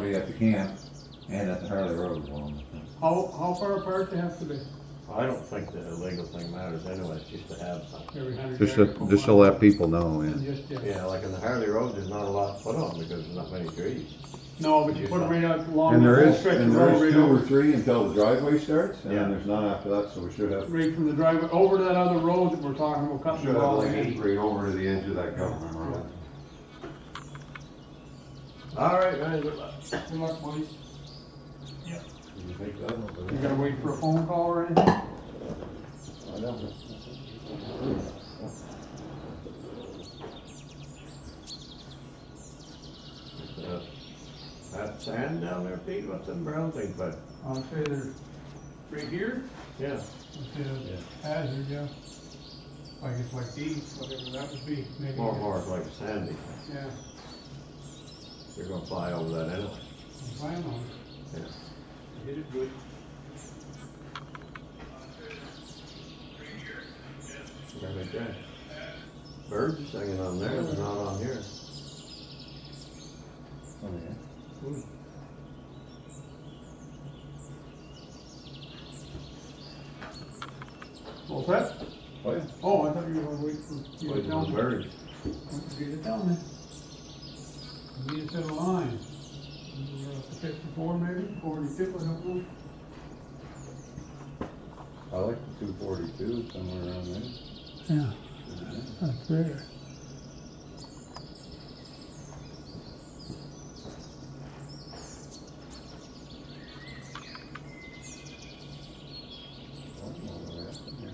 property at the camp and at the Harley Road one. How far apart they have to be? I don't think the illegal thing matters anyway, it's just to have some. Every 100 Just yards, just to let people know, and yeah. just, Yeah, like in the Harley Road, there's not a lot to put on because there's not many trees. No, but you put it right out along And the there whole is, stretch and of there road is right 2 or over, 3 until the driveway starts, and Yeah. then there's none after that, so we should have, right from the driveway, over to that other road that we're talking about, cutting should the have wall like in. right over to the edge of that government road. All right, man, good luck. Good luck, buddy. You think that one? You gotta wait for a phone call or anything? I don't know. That sand down there, Pete, what's them brown things, but, I'll say there's, right here, yeah. hazard, yeah. Like it's like these, whatever that would be, maybe. More like sandy. Yeah, You're gonna fly over that anyway. I'm fine on it. Yeah. Hit it good. Right there. Birds are singing on there, they're not on here. Oh, yeah. What's that? Oh, yeah. Oh, I thought you were gonna wait for you to Waiting tell for me. the birds. Get it down there. Need to set a line. 54 maybe, 42, I don't know. I like the 242, somewhere around there. Yeah, that's better. I don't know where that's in there.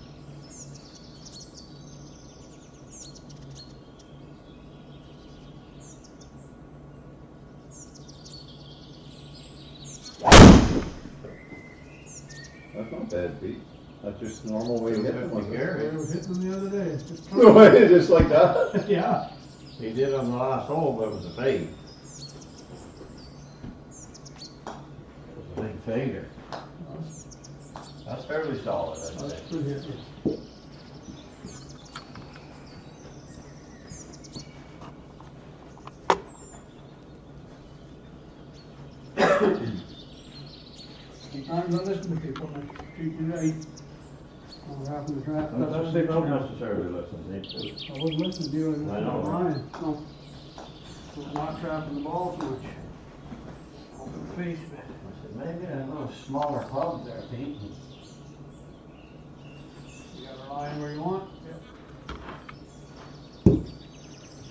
That's not bad, Pete. That's just the normal way to hit them. Fifty carry. I was hitting them the other day. Just like that? Yeah. He did on the last hole, but it was a fade. It was a big fader. That's fairly solid, I'd That's say. good hit. Sometimes I listen to people and I treat you right. What happened to traffic? They don't necessarily listen, they just, I wasn't listening to you, I was I listening know. to Ryan. No. Not trapping the ball too much. Open the face, man. I said, maybe a little smaller club there, Pete. You got a line where you want?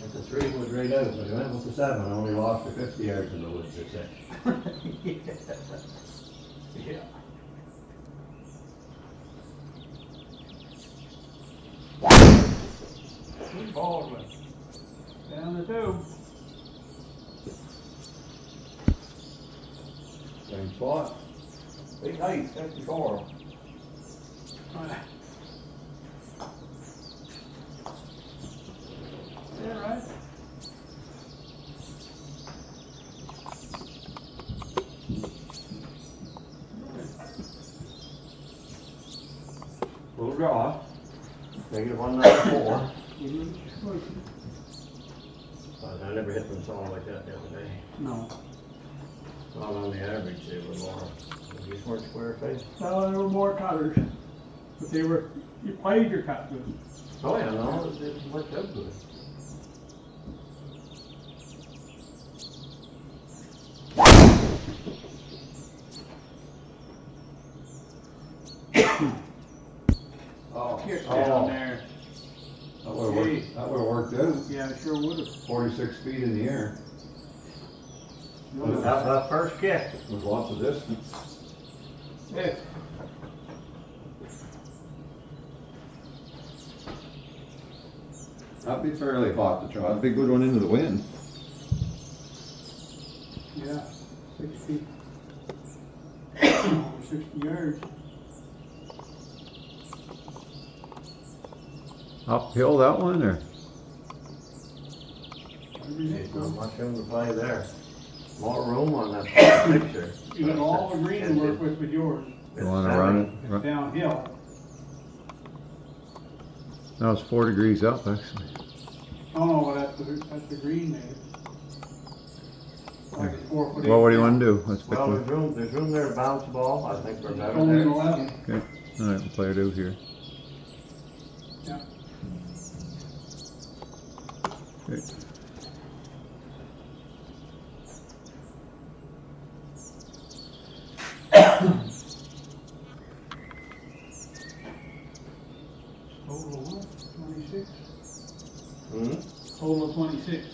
If the 3 was right out, but I went with the 7, I only lost the 50 yards in the woods, they said. Yeah. Good ball, man. Down the tube. Same spot. Big height, 54. Yeah, right. Little draw. Negative 194. But I never hit them solid like that the other day. No. Not on the average, they were more, these weren't square face. No, there were more cutters. But they were, you played your cut good. Oh yeah, no, it worked out good. Oh, kick Oh. down there. That would've worked out. Yeah, it sure would have. 46 feet in the air. That first kick. With lots of distance. Yeah. That'd be fairly hot to try. That'd be a good one into the wind. Yeah, 60. Over 60 yards. Uphill that one, or? There's not much room to play there. More room on that picture. You got all the green to work with yours. You wanna run it? It's downhill. No, it's 4 degrees up, actually. Oh, no, but that's the green there. like it's 4 foot. Well, what do you want to do? Let's pick Well, one. there's room there to bounce the ball. I think we're better Only there. 11. Okay. All right, we'll play it out here. Yeah. Okay. Total of what? 26? Hmm? Total of 26.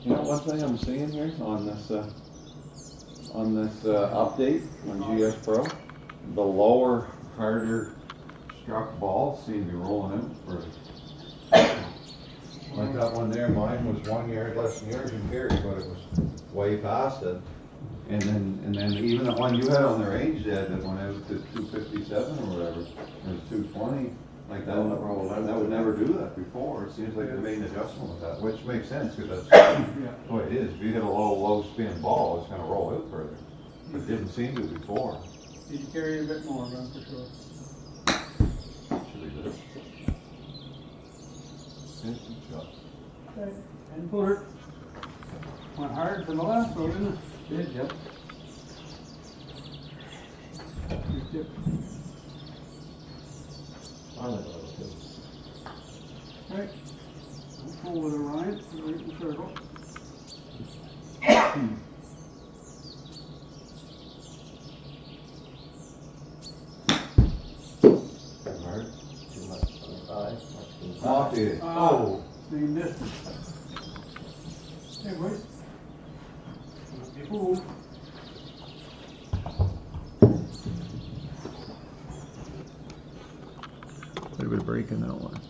You know, one thing I'm seeing here on this update on GS Pro, the lower, harder struck balls seem to be rolling out for. Like that one there, mine was 1 yard less than yours in carry, but it was way past it. And then even the one you had on the range, Dad, that went out to 257 or whatever, or 220, like that one, that would never do that before. It seems like they made an adjustment with that, which makes sense, because that's the way it is. If you hit a low spin ball, it's gonna roll out further. But it didn't seem to before. Did you carry a bit more, Ron, for sure? Should be good. Instant shot. Okay. And footer. Went hard for the last one, didn't it? Did, yep. Good tip. I like those two. Right. We'll pull with a Ryan, right in the circle. Hard. Too much. 25. Off it. Oh. Same distance. Hey, boys. Don't be fooled. A little bit of break in that one.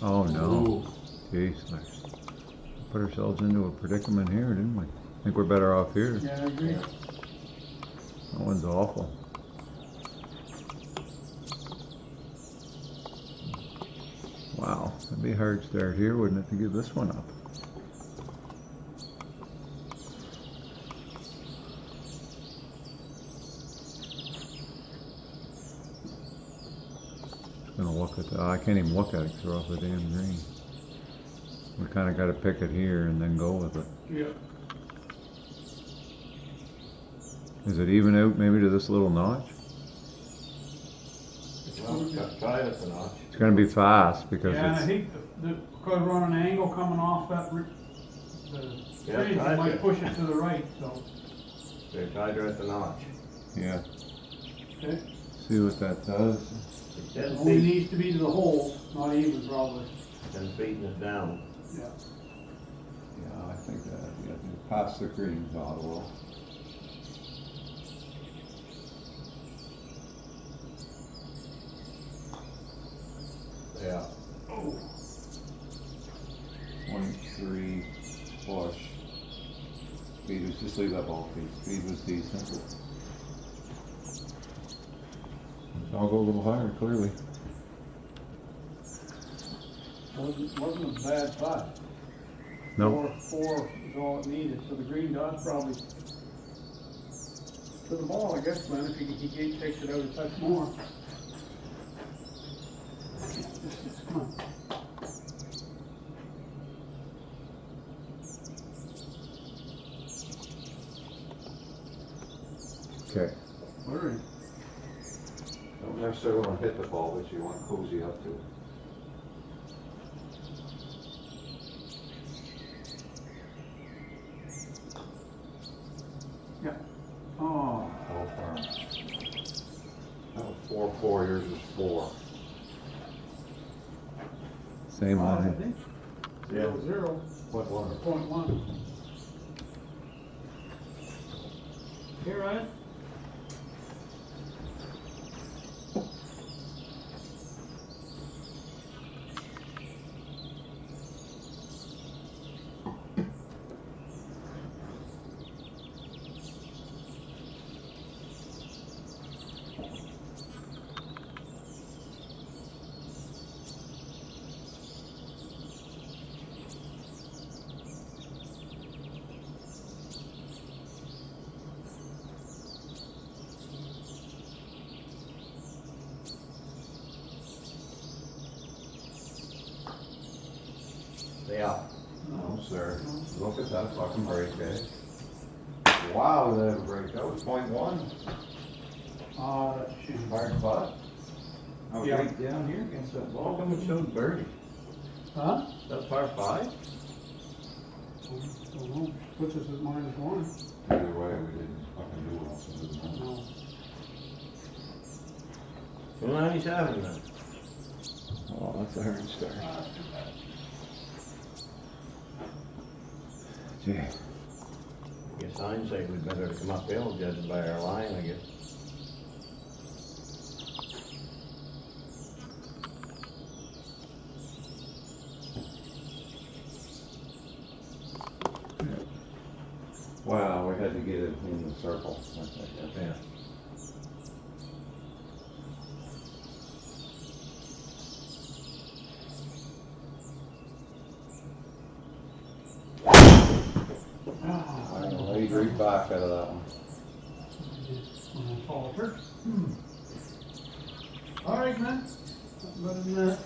Oh no. Jeez, let's put ourselves into a predicament here, didn't we? I think we're better off here. Yeah, I agree. That one's awful. Wow, that'd be a hard start here, wouldn't it, to give this one up? Gonna look at the, I can't even look at it because we're off the damn green. We kind of got to pick it here and then go with it. Yeah. Is it even out maybe to this little notch? Well, try it at the notch. It's gonna be fast because Yeah, and I it's, think because we're on an angle coming off that, the Yeah, stage, try it might it. push it to the right, so. They tried her at the notch. yeah, Okay. see what that does. It's 10 Only feet, needs to be to the hole, not even probably. 10 feet and it's down. Yeah. Yeah, I think that, yeah, pass the greens out a little. Yeah. 23 push. Speed was, just leave that ball, please. Speed was decent. I'll go a little higher, clearly. Wasn't a bad putt. No, Four is all it needed, so the green dot's probably to the ball, I guess, Glenn, if he takes it out a touch more. Come on. okay. Worry. Don't necessarily want to hit the ball, but you want to cozy up to it. Yeah. Oh. All firm. That was 4-4, yours was 4. Same I line. think. Yeah. 0, What one? 0.1. Here, Ryan? Stay up. No, sir. Look at that fucking break, eh? Wow, did that have a break? That was .1. That's shitty. Hard putt. I was Yeah. right down here against that How ball. come it shows birdie? Huh? That's par 5? Don't know. Puts us at -1. Either way, we didn't fucking do well, so it doesn't matter. No. 297 then. Oh, that's a hard start. That's too bad. Gee. I guess hindsight, we'd better come uphill judging by our line, I guess. Wow, we had to get it in the circle. That's like that. Yeah. Ah, I laid right back out of that one. when I faltered. All right, man. Nothing better than that.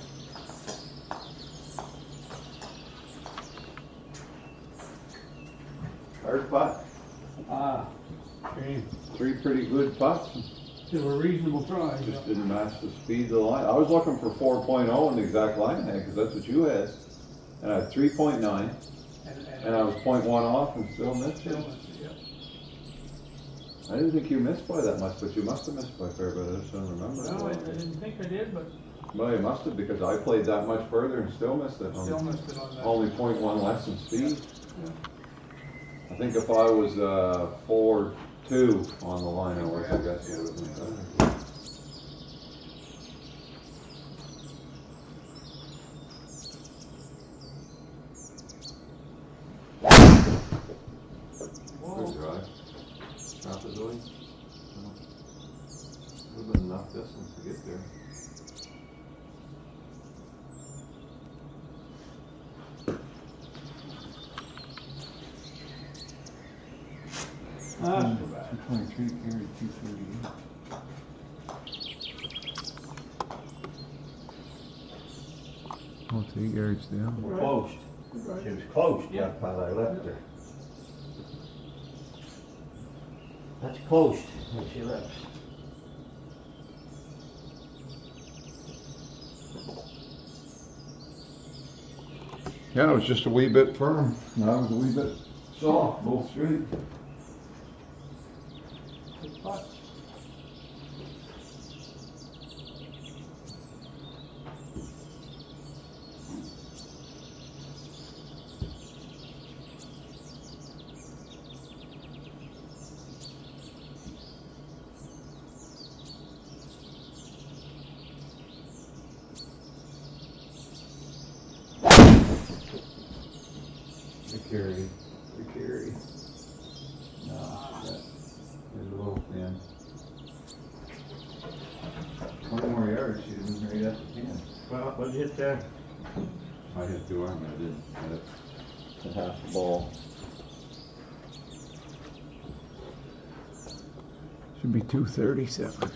Hard putt. Okay. 3 pretty good putts. Still a reasonable try. Just didn't match the speed of the line. I was looking for 4.0 in the exact line I had, because that's what you had. And I had 3.9, and I was .1 off and still missed it. I didn't think you missed by that much, but you must have missed by a fair bit. I just don't remember. No, I didn't think I did, but Well, you must have, because I played that much further and still missed it. still missed it on that. Only .1 less in speed. Yeah. I think if I was 4.2 on the line, I would have got you. Whoa. Good drive. Trapezoid. Would have been enough distance to get there. That's too bad. 223 carried 238. Oh, it's 8 yards down. We're Right. close. Good She right. was close, yeah, pal, I left her. That's close when she left. Yeah, it was just a wee bit firm. Now it was a wee bit soft, both straight. Good putt. Carry. Carry. No, that is a little thin. 20 more yards, she didn't right at the pin. Well, what'd you hit there? I hit 2 arm, I didn't. I hit to half the ball. Should be 237.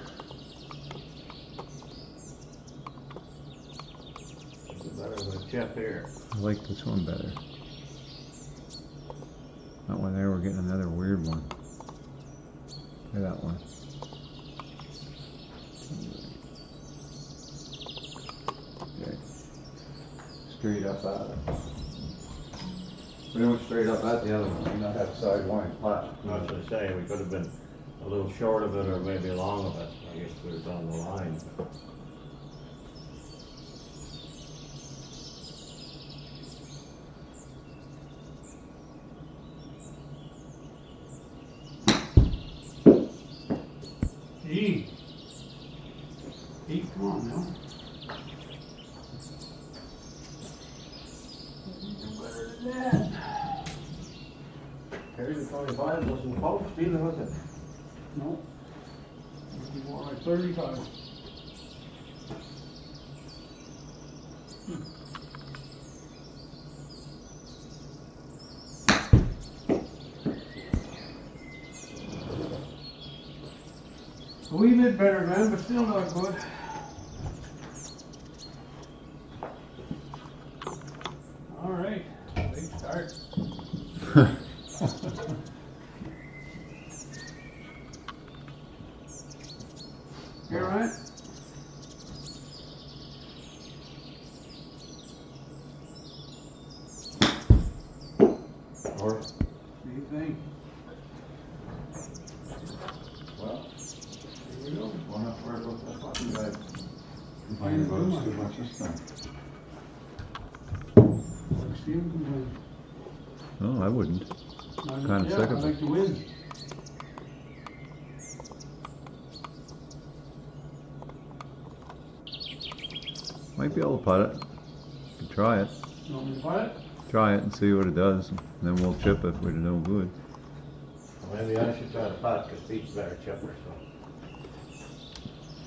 Better with a chip here. I like this one better. That one there, we're getting another weird one. Look at that one. Okay. Straight up at it. We went straight up at the other one, we not have sideline putt. I was gonna say, we could have been a little short of it or maybe long of it. I guess we was on the line. Gee. Pete, come on now. You do better than that. Here's the 25, wasn't close either, was it? No. Must be more like 35. A wee bit better, man, but still not good. All right. You all right? Or, What do you think? well, Here we go. why not worry about that fucking guy? Complaining about us too much this time. Like Steve complained. No, I wouldn't. Kinda Yeah, sick of I it. like to win. Might be able to putt it. Could try it. You want me to buy it? Try it and see what it does. And then we'll chip it if we're no good. Well, maybe I should try to putt, because Pete's better chipper, so.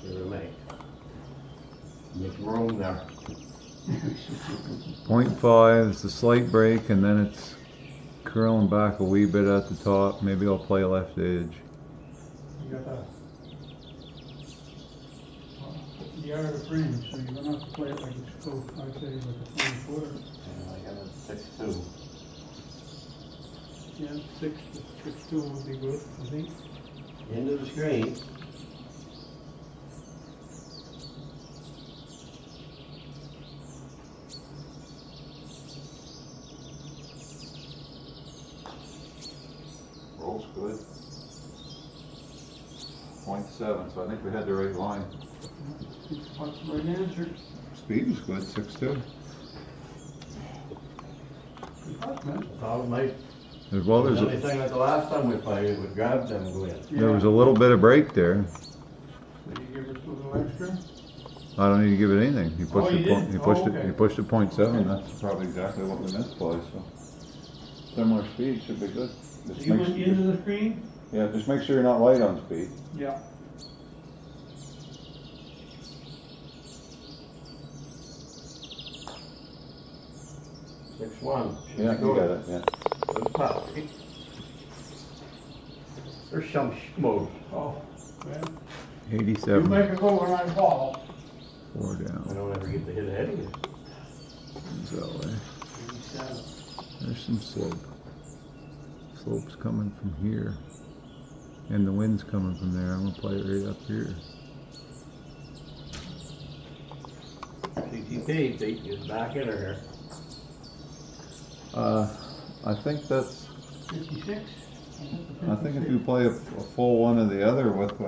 See what I make. Make room there. 0.5 is the slight break, and then it's curling back a wee bit at the top. Maybe I'll play left edge. You got that. Yard of fringe, so you're gonna have to play it like it's close, I'd say like a 20 footer. And I got a 6-2. Yeah, 6-2 would be good, I think. Into the screen. Roll's good. 0.7, so I think we had the right line. What's the right answer? Speed was good, 6.2. Good putt, man. Problem might, Well, the only thing like the last time we played, it would grab them and go in. there was a little bit of break there. Did you give us a little extra? I don't need to give it anything. He pushed you it. did? He pushed Oh, it. okay. He pushed it 0.7. That's probably exactly what we missed play, so. Similar speed should be good. Just You make went sure- into the screen? Yeah, just make sure you're not light on speed. Yeah. Six one. Yeah, you got it, yeah. Good putt. There's some schmoes. Oh, man. 87. You make it go when I fall. 4 I down. don't ever get to hit ahead of you. Comes that way. 87. There's some slope. Slope's coming from here, and the wind's coming from there. I'm gonna play it right up here. CTP, Pete, is back in here. I think that's, 56? I think if you play a full one or the other with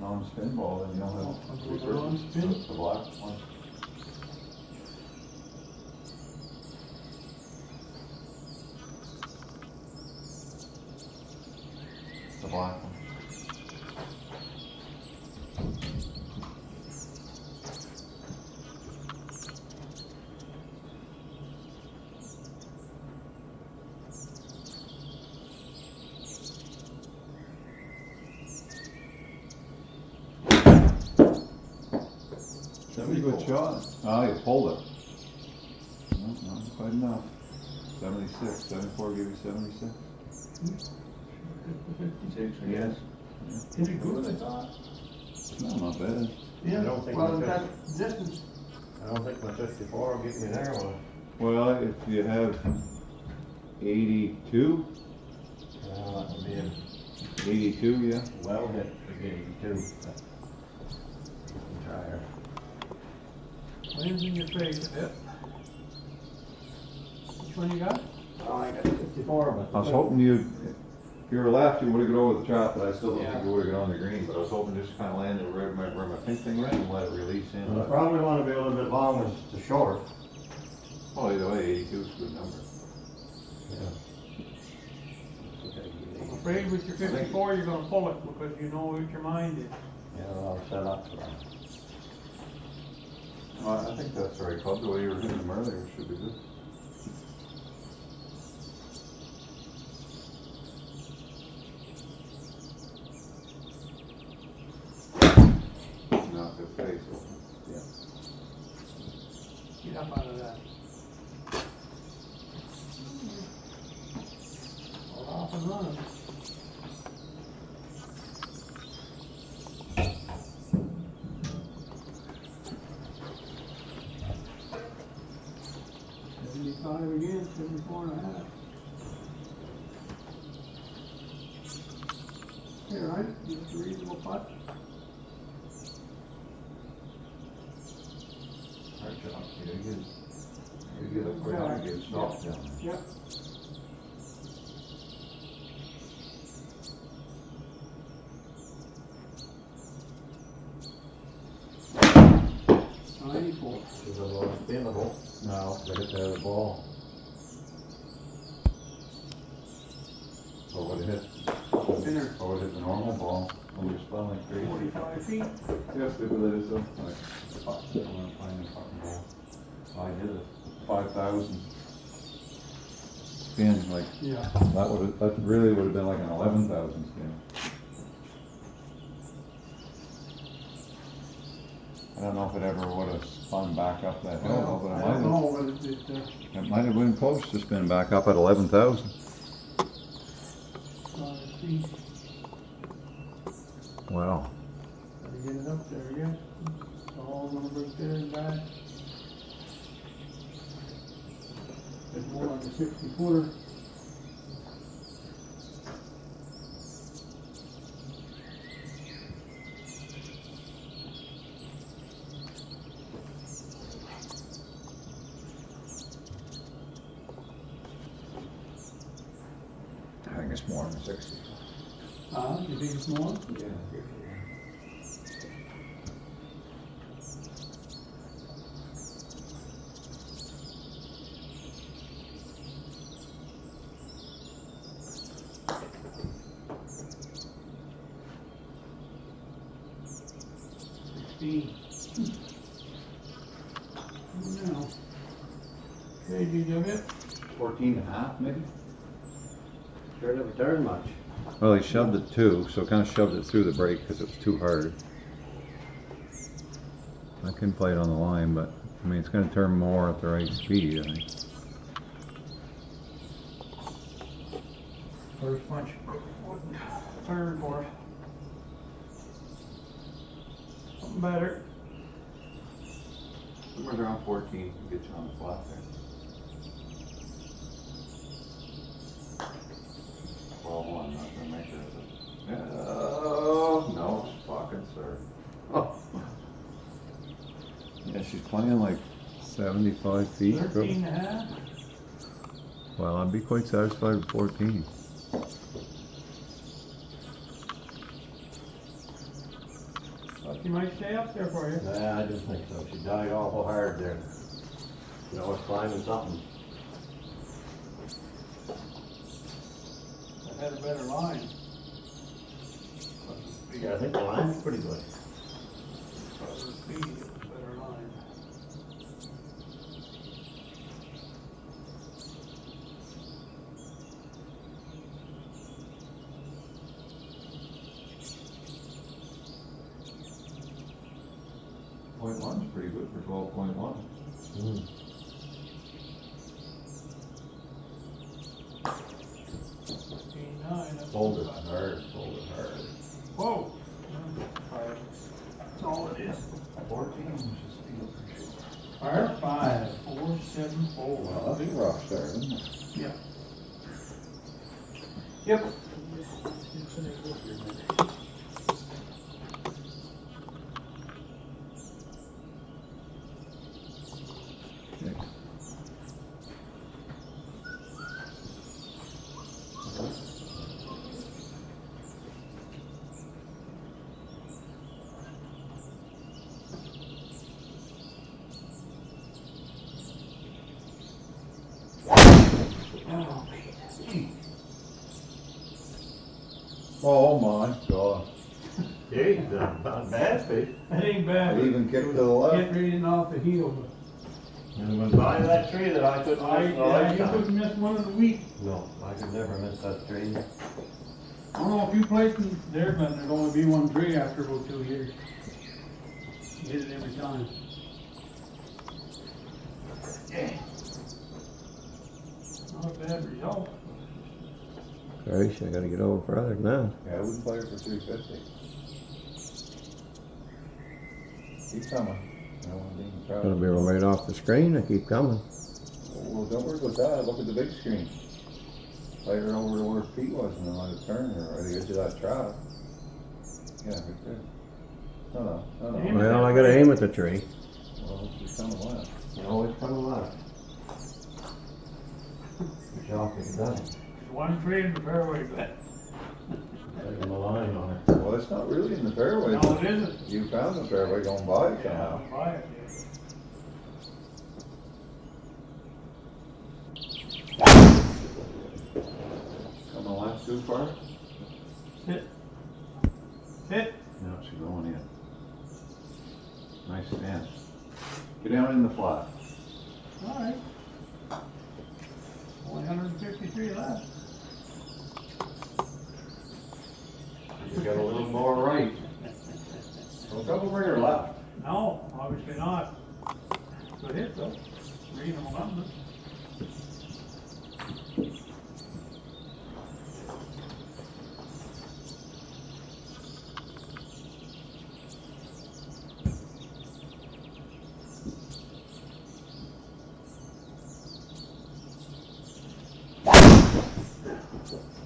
non-spin ball, then you'll have Oh, the non-spin? the black one. The black one. Pretty good shot. Oh, you pulled it. No, not quite enough. 76, 74 give you 76. 56, I Yes. guess. Pretty good, I thought. No, not bad. Yeah, I don't think well, we that could. distance. I don't think my 54 will get me there one. Well, if you have 82, That would be a 82, yeah. well hit for getting 82. Try her. Lands in your face a bit. Which one you got? Oh, I got 54, but. I was hoping if you were left, you would have gone over the trap, but I still don't Yeah. think you would have gone on the green. But I was hoping just kind of land it where my pink thing is and let it release in. I probably want to be a little bit long as the short. Well, either way, 82 is a good number. I'm afraid with your 54, you're gonna pull it because you know what your mind is. Yeah, I'll set up for that. Well, I think that's the right club. The way you were hitting them earlier should be good. Not good face. Yeah. Get up out of that. Well, off and running. Again, 74 and a half. there, right? Just a reasonable putt. Hard shot, you get up quick, you get stopped down there. Yep. Is a little spinnable. No, they hit the other ball. Or would it hit? Spinner. Or would it hit the normal ball? Or would it spun like crazy? 45 feet. Yes, they believe so. Like, fuck, I wanna find the fucking ball. I did it. 5,000. Spin, like, Yeah. that really would have been like an 11,000 spin. I don't know if it ever would have spun back up that hill, though, but I it don't might know, but have. It might have been close to spin back up at 11,000. 5 feet. Wow. Gotta get it up there again. All numbers there and back. It's more like a 60-footer. I think it's more than 60. You think it's more? Yeah. 16. Now. Okay, GW. 14 and a half, maybe? Sure never turned much. Well, he shoved it too, so kind of shoved it through the brake because it was too hard. I couldn't play it on the line, but I mean, it's going to turn more at the right speed, I think. First punch. Turn for it. Something better. Somewhere around 14 can get you on the flat there. 12-1, not gonna make it. Oh, no, fucking sir. Oh. Yeah, she's playing like 75 feet. 13 and a half. Well, I'd be quite satisfied with 14. Thought she might stay up there for you. Nah, I didn't think so. She died awful hard there. You know, was climbing something. I had a better line. Yeah, I think the line's pretty good. Because of the speed, it was a better line. Point one's pretty good for 12.1. Mm. 15.9. that's Hold it about- hard, hold it hard. Whoa. That's all it is. 14 was just feel for sure. Par 5, 474. Well, that's a rough start, isn't it? Yeah. Yep. Oh, Oh my God. Gee, not bad, Pete. that ain't bad. It even kicked to the left. Get reading off the heel. And went by that tree that I couldn't miss in a You lifetime. couldn't miss one of the week. No, I could never miss that tree. I don't know if you placed them there, but there'd only be one tree after about 2 years. You hit it every time. Not a bad result. Christ, I gotta get over further now. Yeah, I wouldn't play her for 350. Keep coming. I don't want to be in the Gonna crowd. be right off the screen, I keep coming. Well, don't worry about that. Look at the big screen. Play her over to where her feet was and then let it turn her or the edge of that trap. Yeah, right there. No, no, no, Aim no. it. Well, I gotta aim at the tree. Well, it's just coming left. No, it's coming left. You're shocked if it doesn't. There's one tree in the fairway, but. There's a line on it. Well, it's not really in the fairway. No, it isn't. You found the fairway going by it somehow. Yeah, buy it, yeah. Coming left too far? Sit. Sit. No, she's going in. Nice stand. Get down in the flat. All right. Only 153 left. You got a little more right. Well, double bring her left. No, obviously not. Good hit though. Reasonable number.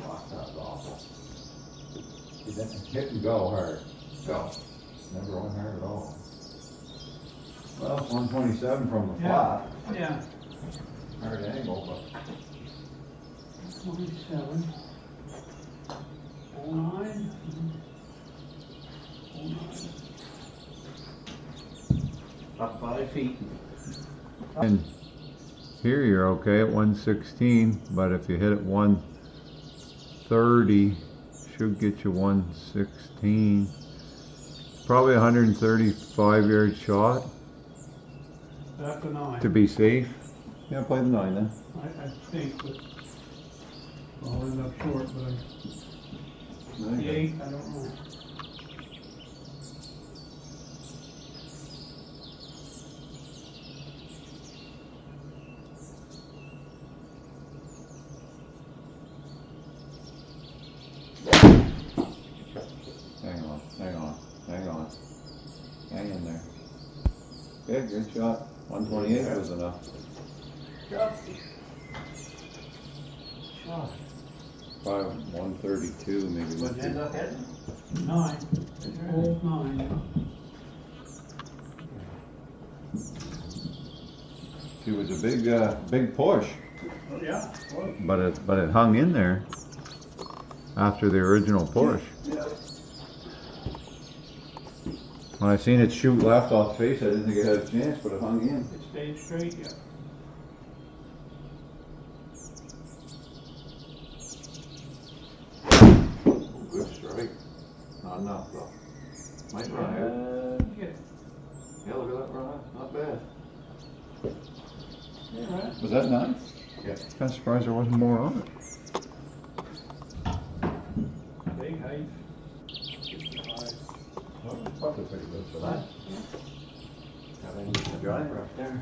Wow, that's awful. Hit and go hard. Go. Never went hard at all. Well, it's 127 from the flat. Yeah. Hard angle, 27. 09. 09. Up 5 feet. And here you're okay at 116, but if you hit it 130, should get you 116. Probably 135 yard shot That's a 9. to be safe. Yeah, play the 9 then. I think, but I'll end up short, but the 8, I don't know. Hang on, hang on, hang on. Hang in there. Okay, good shot. 128 was enough. Shot. Probably 132 maybe. What'd you end up hitting? 9. Old 9. She was a big push. Yeah. Well, But it hung in there after the original push. Yeah. When I seen it shoot left off Face, I didn't think it had a chance, but it hung in. it stayed straight, yeah. Good strike. Not enough though. Might run out. Yeah. Yeah, look at that run out. Not bad. Yeah, right. Was that 9? Yeah. Kind of surprised there wasn't more on it. Big height. 55. Well, it's probably pretty good for that. Having the driver up there.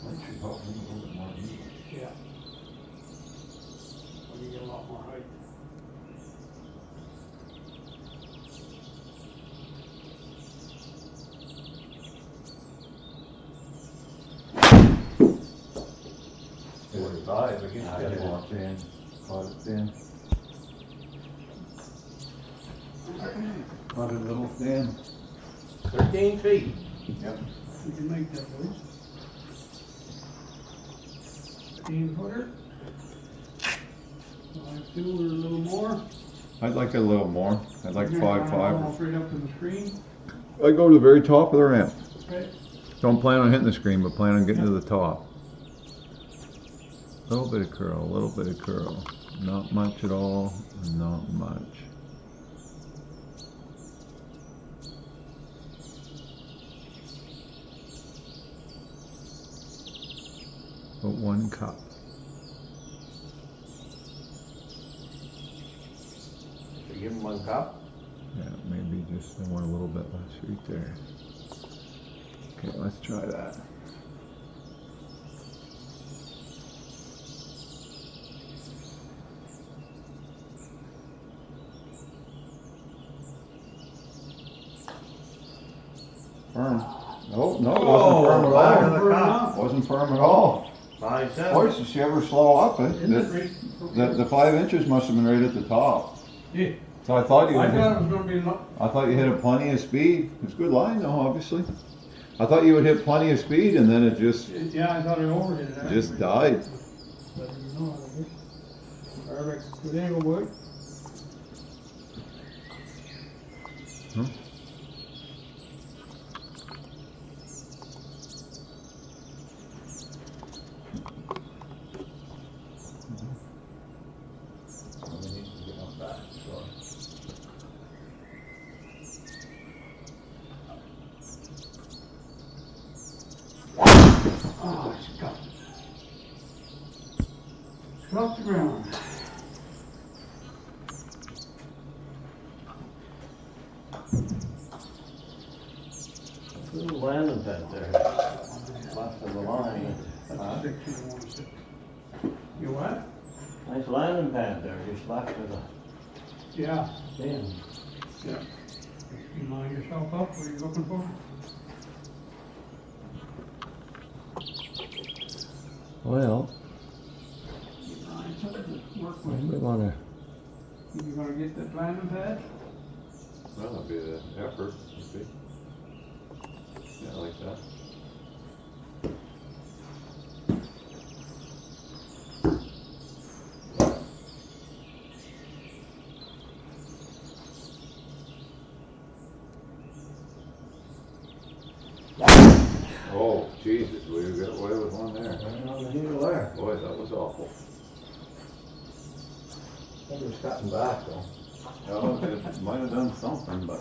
That should help me a little bit more easy. Yeah. Well, you get a lot more height. Forty-five again. I didn't want to stand. Caught it thin. Caught it a little thin. 13 feet. Yep. You can make that move. 15-footer. 5-2 or a little more. I'd like a little more. I'd like 5.5. Almost right up to the screen. I'd go to the very top of the ramp. Okay. Don't plan on hitting the screen, but plan on getting to the top. A little bit of curl, a little bit of curl. Not much at all, not much. But 1 cup. So give him 1 cup. Yeah, maybe just I want a little bit less right there. Okay, let's try that. Firm. wasn't firm at all. 5.7. Boy, did she ever slow up, Isn't it the 5 inches must have been right at the top. Yeah, So I thought you I would thought it was gonna be a lot. I thought you hit it plenty of speed. It's a good line though, obviously. I thought you would hit plenty of speed and then it just Yeah, I thought I overhit it. just actually. died. But you know, I guess. Perfect. Good angle, boy. We need to get on back, so. Oh, it's got. Drop the ground. Little landing pad there. Left of the line. That's 61. You what? Nice landing pad there, just left of the Yeah. pin. Yeah. You line yourself up, what are you looking for? Well, You line something to work we with. wanna, You gonna get that landing pad? Well, that'd be the effort, would be. Yeah, like that. Oh, Jesus, we got away with one there. Right on the needle there. Boy, that was awful. I think it was cutting back though. Oh, it might have done something, but.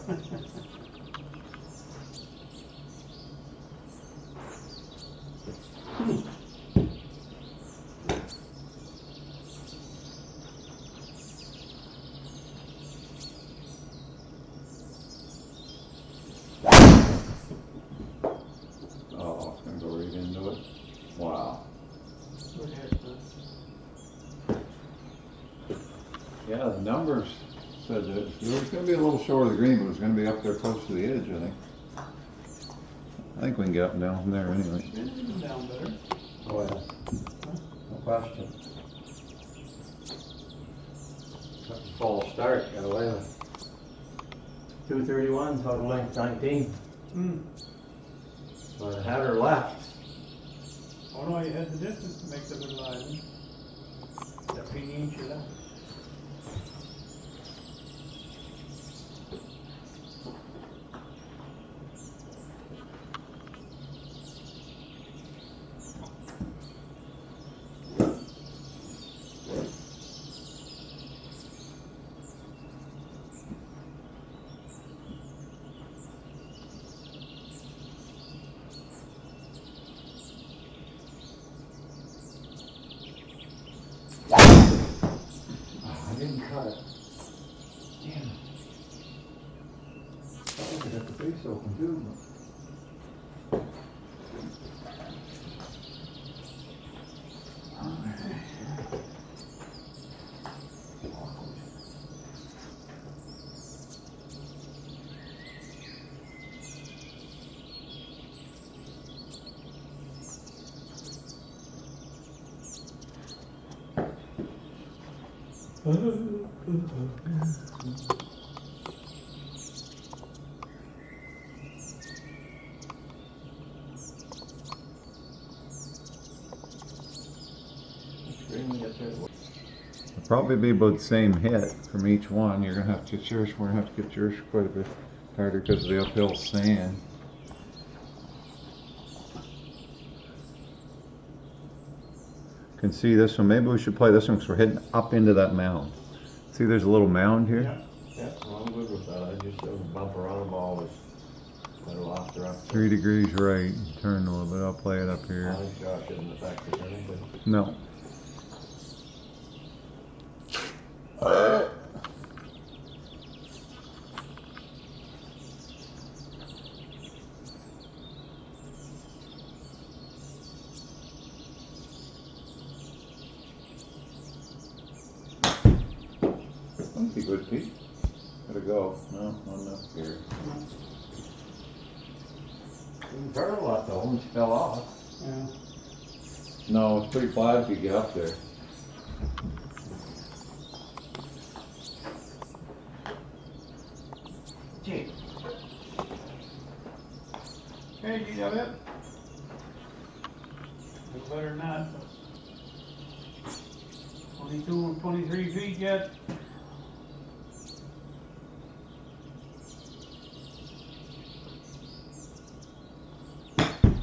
Oh, it's gonna go right into it. Wow. Good hit, but Yeah, the numbers said that it was gonna be a little short of the green, but it was gonna be up there close to the edge, I think. I think we can get up and down from there anyway. it's down better. Oh, yeah. No question. False start, got away with 231, total length 19. Hmm. But I had her left. Oh no, you had the distance to make the little island. That ping inch you left. I didn't cut it. Damn. I got the face open too. It'll probably be about the same hit from each one. You're gonna have to get yours. We're gonna have to get yours quite a bit harder because of the uphill sand. Can see this one. Maybe we should play this one because we're heading up into that mound. See, there's a little mound here. Yeah. Yeah, well, I'm good with that. I just don't bump around them always. I lost her up. 3 degrees right. Turn a little bit. I'll play it up here. I think Josh shouldn't affect it or anything. No. That'd be good, Pete. Gotta go. No, one up here. Didn't turn a lot though, when she fell off. Yeah. No, it's pretty flat if you get up there. Gee, Hey, you got it? It's better than that. 22 or 23 feet yet.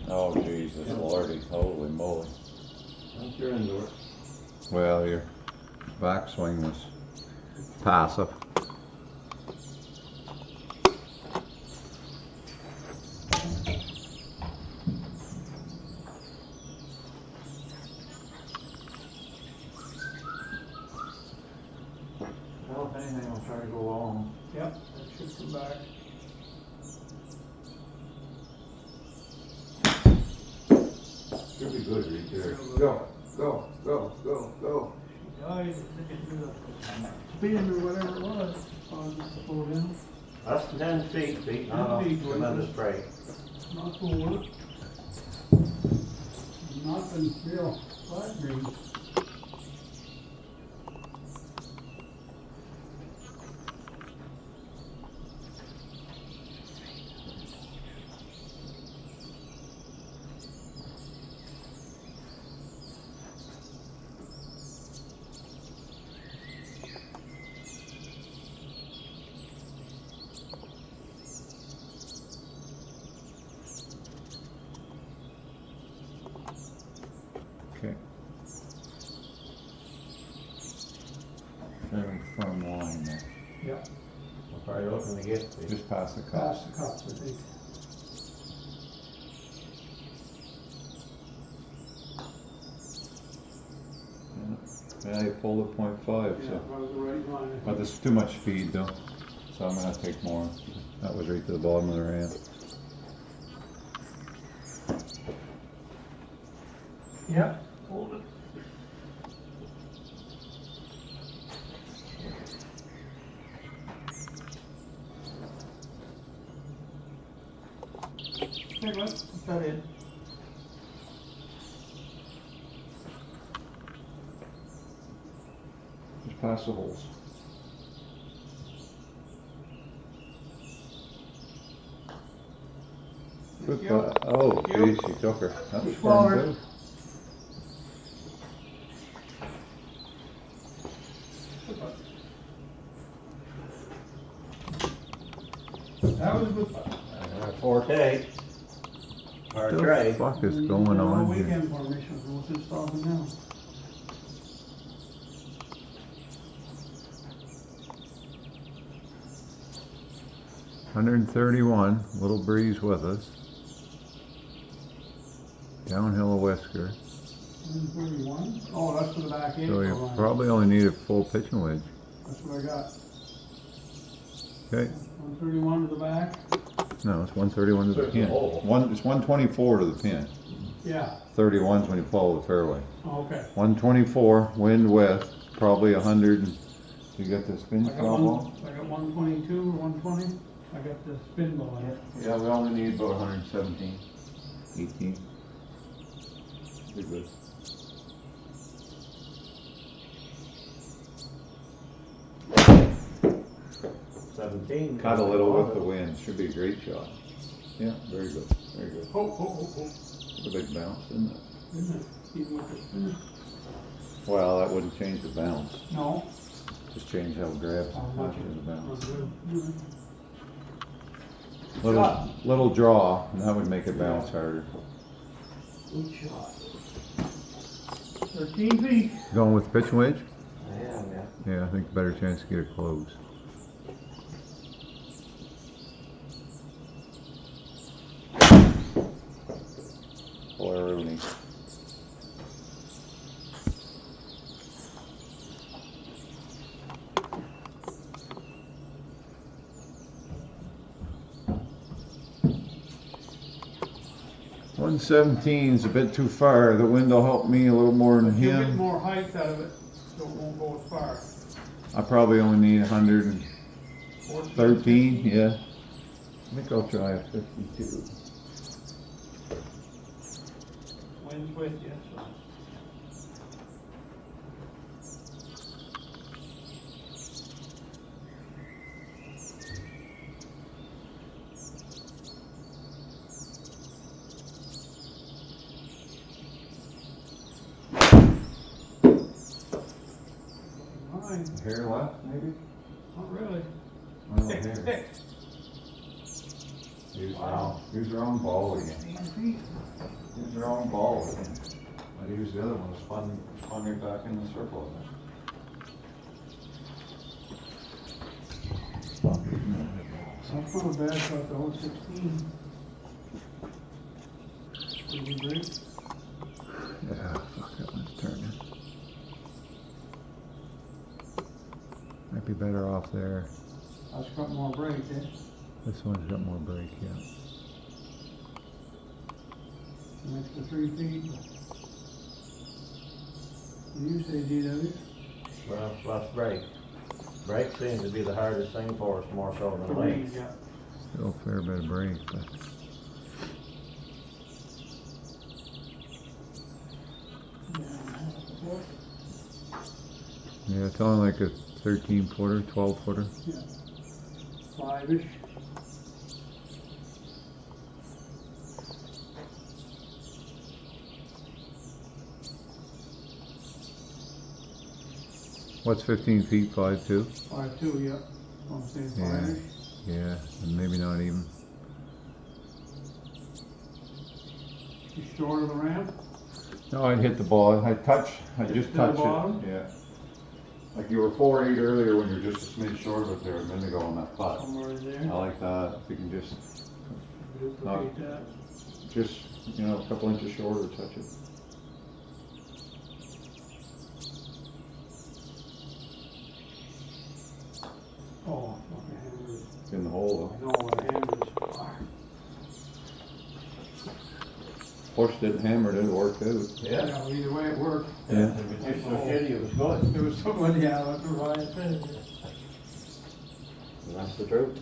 Oh, Jesus, Lordy, holy moly. once you're into it. Well, your backswing was passive. Well, if anything, I'll try to go long. Yep, that should come back. Should be good right there. Go, go. She died, thinking through the spin or whatever it was, caused it to slow down. Less than 10 feet, Pete, not 10 feet, come out of spray. Not full. Not been real flat green. Okay. Fairly firm line there. Yep, We're probably looking to get the Just past the cup. past the cups, I think. Yeah, you pulled at 0.5, Yeah, so. that was the right line. I But think. there's too much speed though, so I'm gonna take more. That was right to the bottom of the ramp. Yep, hold it. Hey, let's put that in. Just past the holes. Good Yep. butt. Oh, Yep. geez, she took her. That was Smaller. firm too. That was a good putt. our forte. Our What the tray. fuck is going on here? Weekend formation, so what's it stopping now? Hundred and 31, little breeze with us. Downhill a whisker. 131? Oh, that's for the back end. So you line. probably only need a full pitching wedge. That's what I got. Okay, 131 to the back. no, it's 131 to the There's a pin. hole. It's 124 to the pin. Yeah, 31's when you follow the fairway. okay. 124, wind west, probably 100. You got the spin I got stop on? I got 122 or 120. I got the spin ball in it. Yeah, we only need about 117. 18. Pretty good. $17. Cut a little with the wind. Should be a great shot. Yeah, very good. Very good. Oh. It's a big bounce, isn't it? Isn't it? Even with the spin. Well, that wouldn't change the bounce. No. Just change how it grabs How much after the bounce. Good. Little draw, and that would make it bounce harder. Good shot. 13 feet. Going with pitch wedge? I am, yeah. Yeah, I think better chance to get it close. Boy, Rooney. One 17's a bit too far. The wind will help me a little more than You'll get him. more height out of it, so it won't go as far. I probably only need 113, 14. yeah. I think I'll try a 52. Wind's with you, so. line. Hair left, maybe? Not really. Oh, Thick, hair. thick. Use your own ball again. 16 feet. Use your own ball again. I use the other one, spun right back in the circle. That's not a bad shot, though, 16. Did you break? Yeah, fuck, that one's turning. Might be better off there. That's got more break, eh? This one's got more break, yeah. An extra 3 feet. You say GW? Well, let's break. Break seems to be the hardest thing for us, more so than length. Yeah. Still a fair bit of break, but. Yeah, it's only like a 13 footer, 12 footer. Yeah. 5-ish. What's 15 feet, 5'2"? 5'2", yeah. I'm saying Yeah. 5-ish. Yeah, and maybe not even. You short of the ramp? No, I'd hit the ball. I just to the touched bottom? it. Yeah. Like you were 4'8" earlier when you're just a smidge short of it there a minute ago on that putt. Somewhere in I there. like that. If you can just, Duplicate that. a couple inches shorter, touch it. Oh, fucking hammers. In the hole I know what hammers are. though. Pushed it, hammered it, worked out. Yeah. Yeah, either way it worked. Yeah. If it tastes so shitty, it was good. There was someone, yeah, that's what Ryan said. And that's the truth.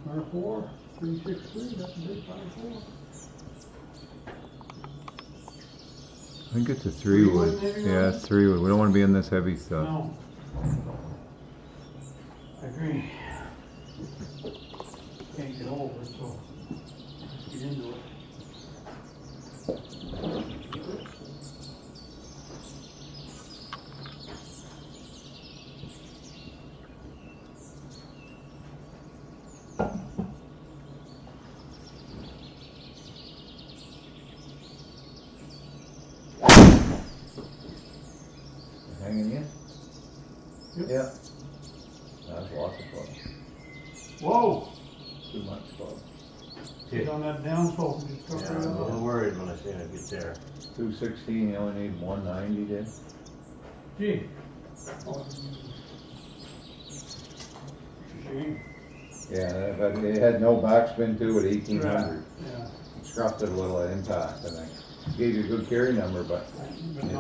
Par 4, 363, that's a big par 4. I think it's a 3-wood. maybe, Yeah, Ryan? it's 3-wood. We don't want to be in this heavy stuff. No. I agree. Can't get over it, so let's get into it. Hanging in? Yep. Yeah. That's lots of fun. Whoa! Too much fun. Get on that downslope and just Yeah, go I'm a right little up. worried when I seen it get there. 216, you only need 190 then? Gee. Oh, shame. Yeah, but it had no backspin to it, 1800. Yeah, Scruffed it a little at impact, I think. Gave you a good carry number, but but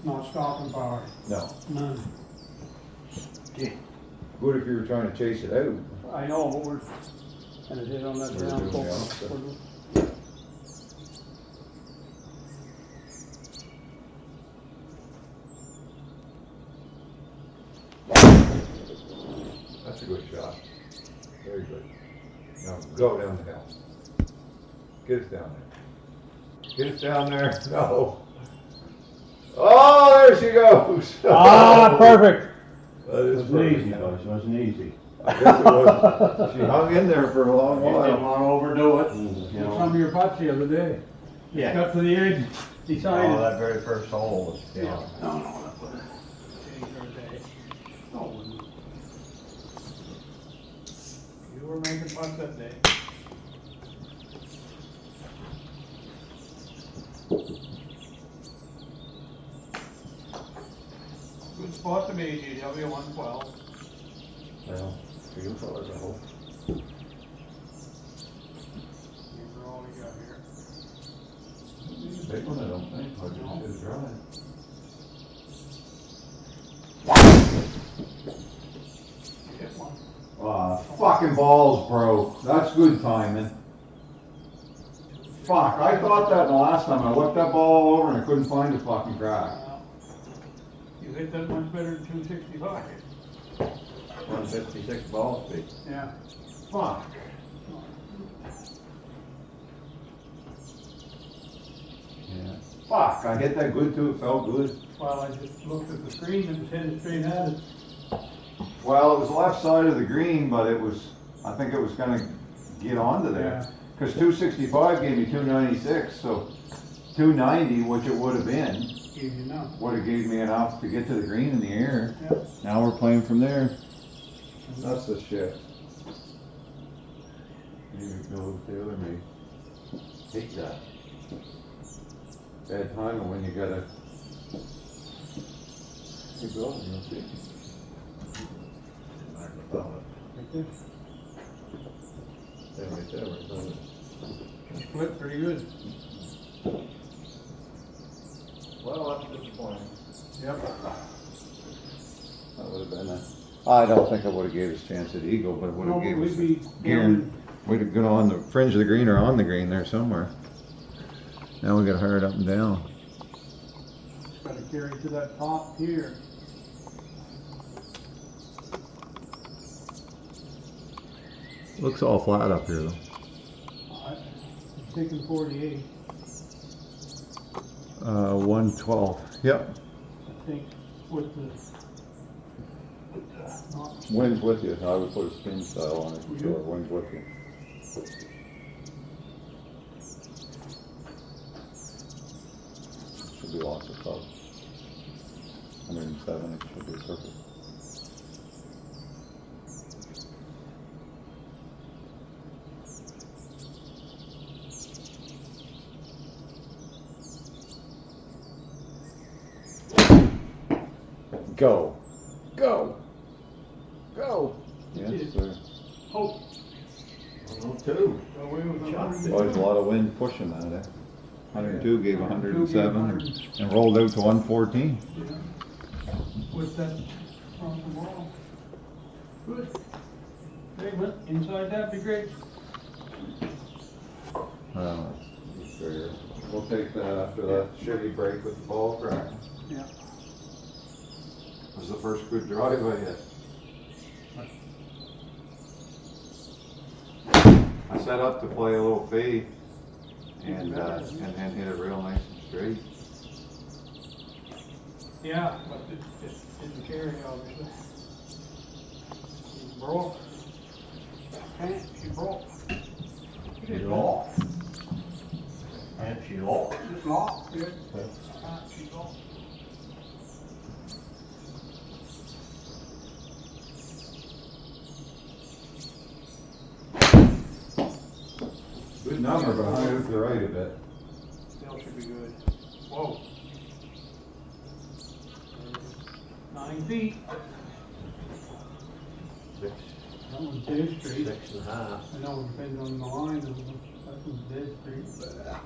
not stopping power, no. none. Good if you were trying to chase it out. I know, but we're, and it hit on that We're doing the downslope. That's a good shot. Very good. Now go down the hill. Get us down there. Get us down there. No. Oh, there she goes. Ah, perfect. That It is wasn't perfect. easy though, it wasn't easy. I guess it was. She hung in there for a long You didn't while. want to overdo it and, you Some know. of your putts the other day. Yeah. Got to the edge, decided. Oh, that very first hole was, No, yeah. no, that was change our day. No, it wouldn't. You were making putts that day. Good spot to be, GW 112. Well, beautiful as a hole. Remember all we got here. It's a big one, I don't think. I just did dry. You hit one. Fucking balls broke. That's good timing. Fuck, I thought that the last time. I looked that ball all over and I couldn't find the fucking crack. You hit that much better than 265. 156 ball speed. Yeah. Fuck. Yeah. Fuck, I hit that good too, it felt good. Well, I just looked at the screen and it headed straight at it. Well, it was left side of the green, but it was, I think it was gonna get onto there. Yeah. Cause 265 gave me 296, so 290, which it would have been, Gave you enough. would have gave me enough to get to the green in the air. Yeah. Now we're playing from there. That's the shit. Here it goes, the other me. Hate that. Bad timing when you gotta. Keep going, you'll see. Right there. Split pretty good. Well, that's disappointing. Yep. That would have been a. I don't think I would have gave us a chance at eagle, but it would No, have but gave we'd us be Garen. We'd have gone on the fringe of the green or on the green there somewhere. Now we got to hire it up and down. Gotta carry to that top here. Looks all flat up here though. I'm taking 48, 112. Yep. I think, with the not Wind's with you. I would put a spin style on it for sure. Wind's with you. Should be lots of clubs. 107, it should be perfect. Go. Go. Go. Yes, sir. hope. Two. Away with the Shot. hundred. Well, there's a lot of wind pushing that, eh? 102 gave 107 and rolled out to 114. Yeah. With that from the wall. Good. Okay, well, inside that'd be great. We'll take that after that shitty break with the ball crack. Yeah. It was the first good drive I hit. I set up to play a little fade and then hit it real nice and straight. Yeah, but it didn't carry, obviously. She broke. Pant, she broke. She lost. And she lost. Just lost, yeah. She lost. Good number, but high out to the right a bit. Still should be good. Whoa. 9 feet. Six, That one's dead straight. 6.5. I know it depends on the line, that one's dead straight, but,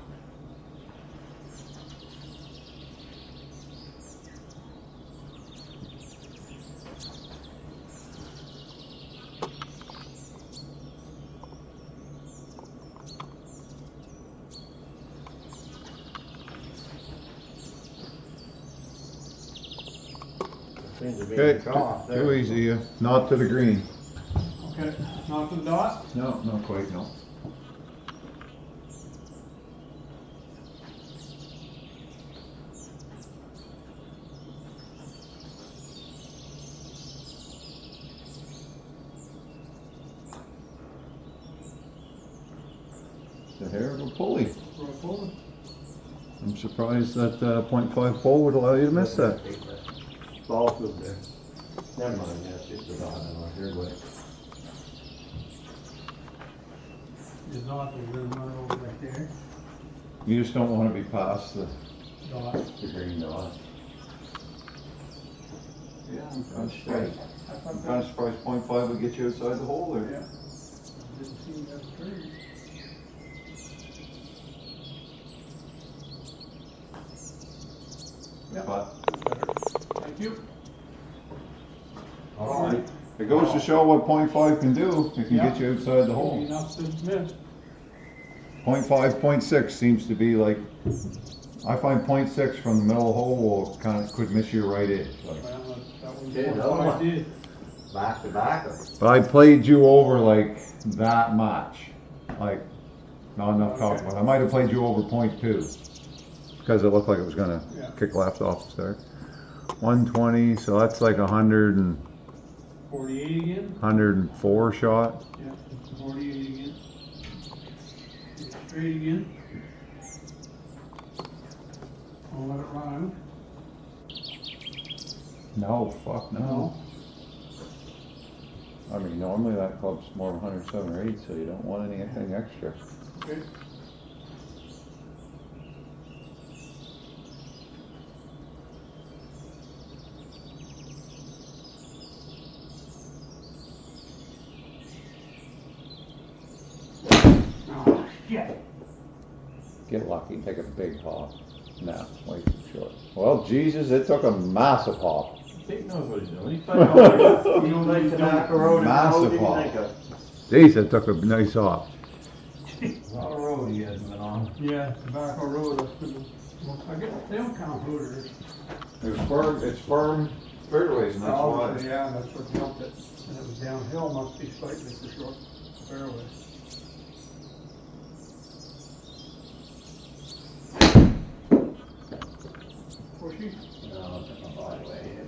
Seems to be Okay, a trough there. too easy. Not to the green. okay, not to the dot. No, not quite, no. It's a hair of a pulley. Roll forward. I'm surprised that .5 pole would allow you to miss that. It's all good there. Never mind, that's just a dot on our third way. The dot is gonna run over right there. You just don't want to be past the Dot. Green dot. Yeah, I'm I'm straight. I thought I'm that, kind of surprised .5 would get you outside the hole there. yeah. Didn't seem that straight. Yep. But Thank you. All right. it goes to show what .5 can do. It can Yeah. get you outside the hole. Enough to miss. 0.5, 0.6 seems to be like, I find 0.6 from the middle of the hole will kind of, could miss you right in. Well, that was Okay, what another I one. did. Back to back. But I played you over like that much, like not enough talk about. I might have played you over 0.2. because it looked like it was gonna Yeah. kick left off the start. 120, so that's like 48 again? 104 shot. Yeah, 48 again. Straight again. I'll let it run No, fuck out. no. I mean, normally that club's more of 107 or 8, so you don't want anything extra. Okay. Oh, shit. Get lucky, take a big hop. No, way too short. Well, Jesus, it took a massive hop. Pete knows what he's doing. He's playing all the, you know, like tobacco road and Massive road, hop. like a Jeez, it took a nice hop. lot of road he has been on. Yeah, Tobacco Road, that's good. Well, I guess they don't count hooters. It's firm fairways, and that's Oh, why. yeah, that's what jumped it. And it was downhill, must be slightly for short fairway. Pushy. No, it's not by the way.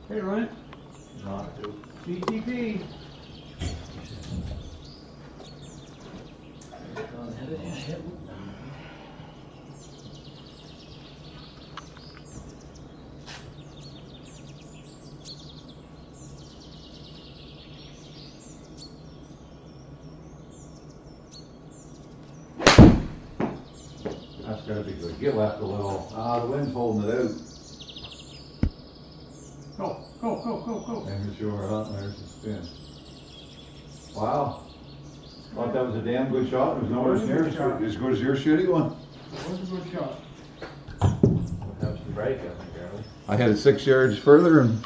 Hey, Ryan, Not to. CTP. That's gotta be good. Get left a little. The wind's holding it out. Go. And sure, huh? There's the spin. Wow. Thought that was a damn good shot. It was nowhere near as good as your shitty one. That was a good shot. Have some break up there, Charlie. I had it 6 yards further and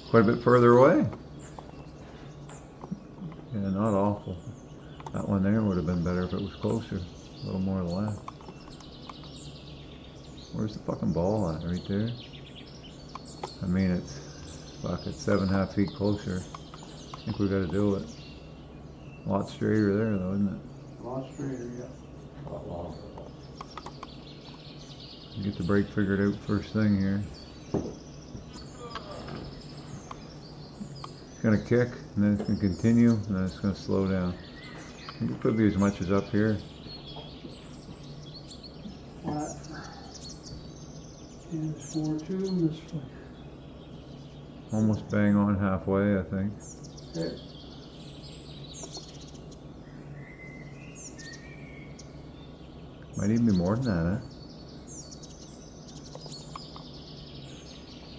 quite a bit further away. Yeah, not awful. That one there would have been better if it was closer. A little more left. Where's the fucking ball at? Right there? I mean, it's 7.5 feet closer. I think we gotta do it. A lot straighter there though, isn't it? A lot straighter, yeah. A lot longer. You get the brake figured out first thing here. It's gonna kick, and then it's gonna continue, and then it's gonna slow down. I think it could be as much as up here. Flat. And it's 4-2 this way. Almost bang on halfway, I think. Okay. Might even be more than that,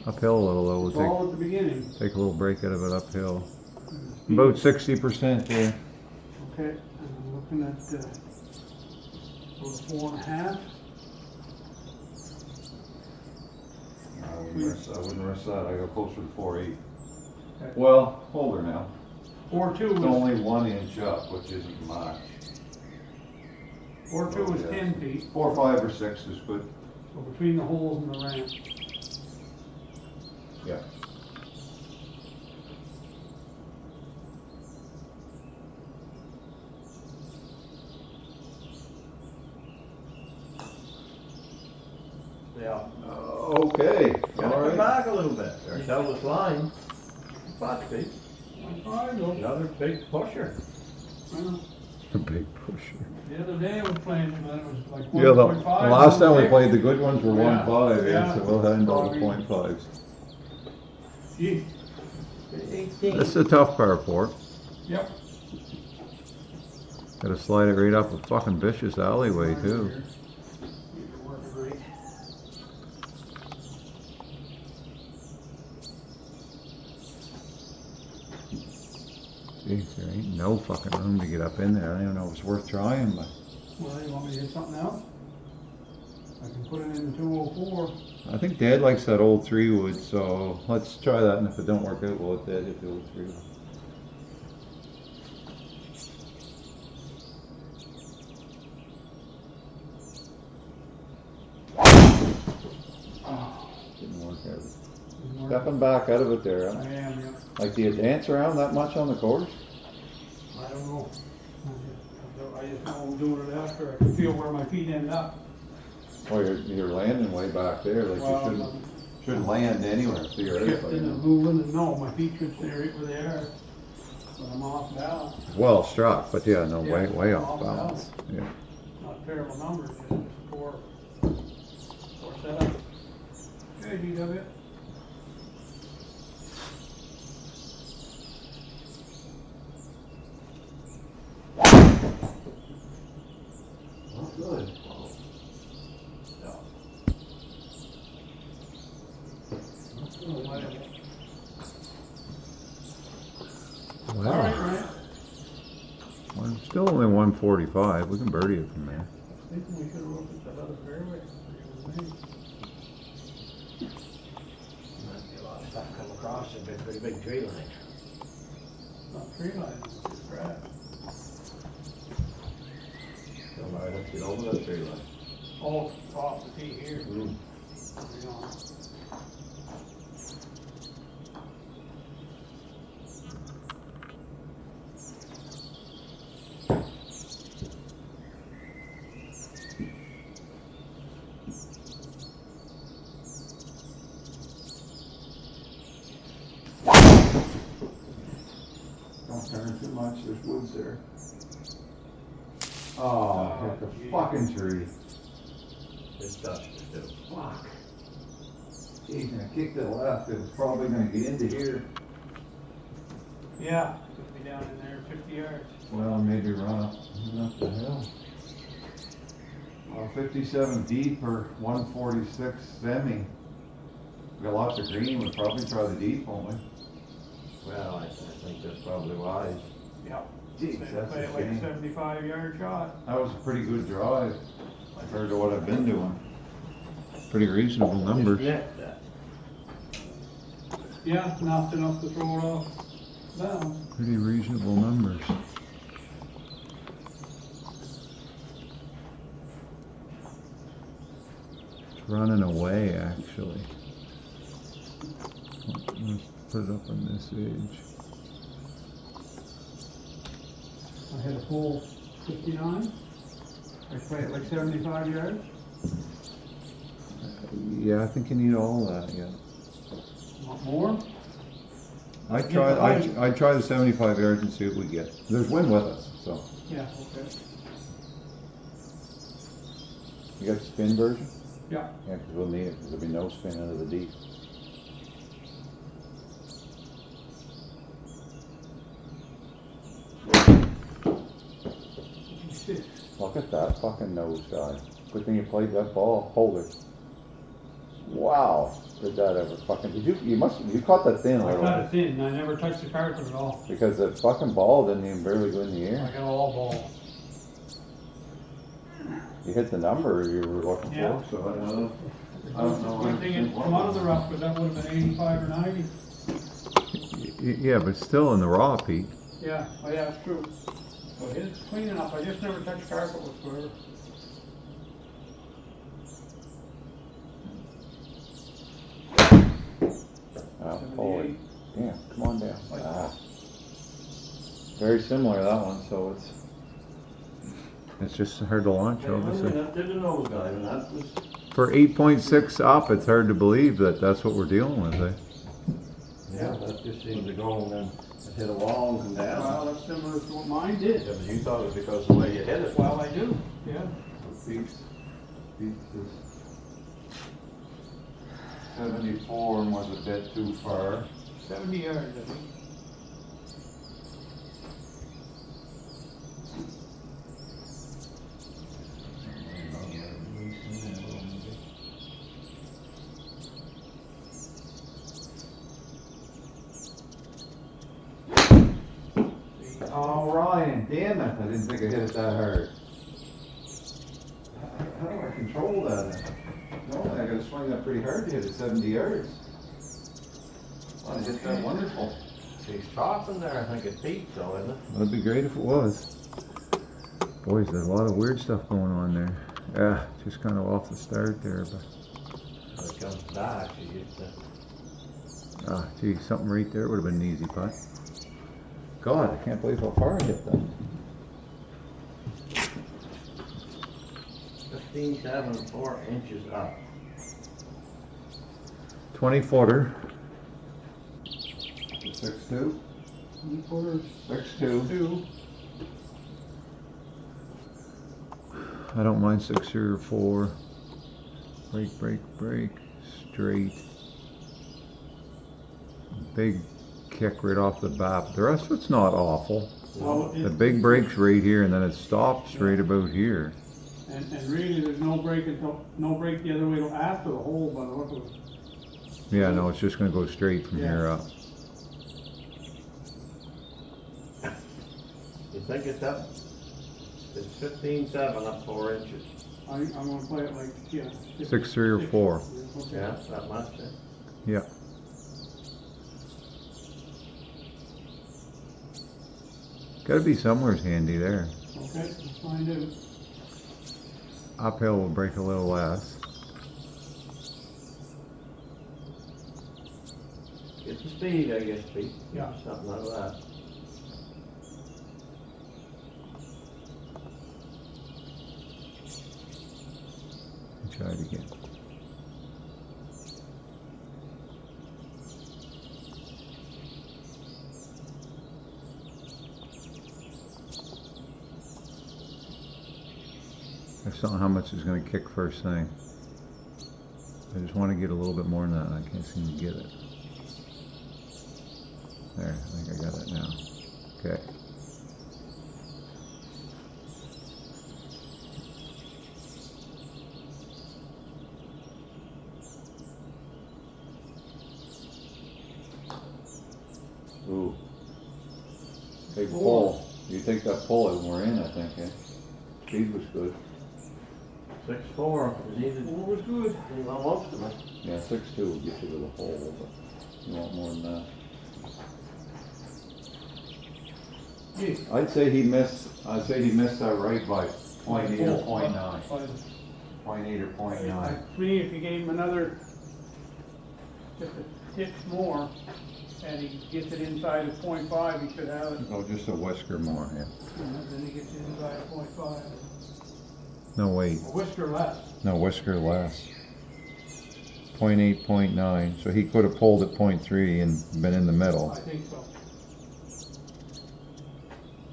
Uphill a little though, we'll Ball at the beginning. take a little break out of it uphill. About 60% there. Okay, and I'm looking at, about 4.5. I wouldn't risk that. I go closer to 4.8. Okay. Well, hold her now. 4-2 It's was, only 1 inch up, which isn't much. 4-2 was Yeah. 10 feet, 4, 5, or 6 is good. so between the holes and the ramp. Yeah. Yeah. Okay. Gotta All come right. back a little bit. There's Elvis line. 5 feet. 1.5 though. Another big pusher. Well, A big pusher. the other day I was playing, and it was like Yeah, the 1.5. last time we 1.6. played, the good ones were Yeah. 1.5, yeah, Yeah. so we'll handle Probably. 0.5s. Gee, 18. This is a tough par four. yep. Gotta slide it right up a fucking vicious alleyway too. You're working right. Jeez, there ain't no fucking room to get up in there. I don't even know if it's worth trying, but Well, you want me to hit something else? I can put it in the 204. I think Dad likes that old 3-wood, so let's try that, and if it don't work out, we'll let Dad hit the old 3-wood. Didn't work out. Stepping back out of it there, I huh? am, yeah. Like, do you dance around that much on the course? I don't know. I just I'm doing it after I can feel where my feet end up. Well, you're landing way back there, like Well, you shouldn't land anywhere theoretically. shifting and moving, and no, my feet should stay right where they are. But I'm off balance. Well struck, but yeah, no, Yeah, way off off balance. Yeah. Not terrible numbers, just poor setup. Okay, DW. Not good. All right, Ryan. Still only 145. We can birdie it from there. Thinking we should have looked at that other fairway. Might be a lot of stuff come across, it'd be a pretty big tree line. Not tree line, it's grass. Come right up, get over that tree line. Oh, off the tee here. Mm. You know. Don't turn too much, there's woods there. Oh, hit the fucking tree. It's dust to do. Fuck. Jeez, I kicked it left, it was probably gonna get into here. Yeah, could be down in there 50 yards. Well, maybe run up the hill. 57 deep or 146 semi. We got lots of green, we'll probably try the deep, won't we? Well, I think that's probably wise. Yep. Jeez, that's Play a it like a shame. 75-yard shot. That was a pretty good drive compared to what I've been doing. Pretty reasonable numbers. Net that. Yeah, enough to throw it off down. Pretty reasonable numbers. It's running away, actually. Let's put it up on this edge. I hit a full 59. I play it like 75 yards. Yeah, I think you need all that, yeah. Want more? I'd try the 75 yards and see what we get. There's wind with us, so. Yeah, okay. You got the spin version? Yeah. Yeah, because we'll need it, because there'll be no spin out of the deep. Look at that fucking nosedive. Good thing you played that ball. Hold it. Wow. Did that ever fucking, you caught that thin a I little cut bit. it thin, I never touched the carpet at all. Because the fucking ball didn't even barely go in the I air. got all balls. You hit the number you were looking Yeah. for, so I don't know. I don't know. Good thing it come out of the rough, but that would have been 85 or 90. Yeah, but still in the raw, Pete. Yeah, oh yeah, it's true. So it's clean enough, I just never touched carpet whatsoever. Oh, holy. 78. Yeah, come on down. Very similar, that one, so it's just hard to launch, obviously. That did a nosedive, and that was. For 8.6 up, it's hard to believe that that's what we're dealing with, eh? Yeah, that just seemed to go and then it hit a wall and come down. Well, that's similar to what mine did. Yeah, but you thought it was because of the way you hit it. Well, I do, yeah. Beats is 74 and was a bit too far. 70 yards, I think. Oh, Ryan, damn it, I didn't think I hit it that hard. How do I control that? Normally I gotta swing that pretty hard to hit it 70 yards. Oh, I hit that wonderful. She's chopping there, I think it's Pete though, isn't it? That'd be great if it was. Boys, there's a lot of weird stuff going on there. Yeah, just kind of off the start there, but When it comes back, she used to. gee, something right there would have been an easy putt. God, I can't believe how far I hit that. 16.7, 4 inches up. 20-footer. 6'2"? 3/4, 6'2". 2. I don't mind 6 or 4. Break, break, break. Straight. Big kick right off the bat. The rest of it's not awful. Well, The big break's right here, and then it stops right about here. And really, there's no break the other way after the hole, by the look of it. Yeah, no, it's just gonna go straight from here up. You think it's up? It's 15.7 up 4 inches. I'm gonna play it like, 6, 3, or 4. Okay. Yeah, that much. Yeah. Gotta be somewhere handy there. Okay, let's find out. Uphill will break a little less. Get the speed, I guess, Pete. Yeah. Something like that. Try it again. I just don't know how much it's going to kick first thing. I just want to get a little bit more than that, and I can't seem to get it. There, I think I got it now. Okay. Ooh. Big pull. You take that pull and we're in, I think, eh? Speed was good. 6.4. You needed. Four was good. You want most of it. Yeah, 6'2" will get you to the hole, but you want more than that. Gee. I'd say he missed that right by 0.8 or 0.9. 0.8 or 0.9. To me, if you gave him another, just a tip more, and he gets it inside of 0.5, he should have it. Oh, just a whisker more, yeah. Then he gets it inside of 0.5. No, wait. A whisker less. No, whisker less. 0.8, 0.9. So he could have pulled at 0.3 and been in the middle. I think so.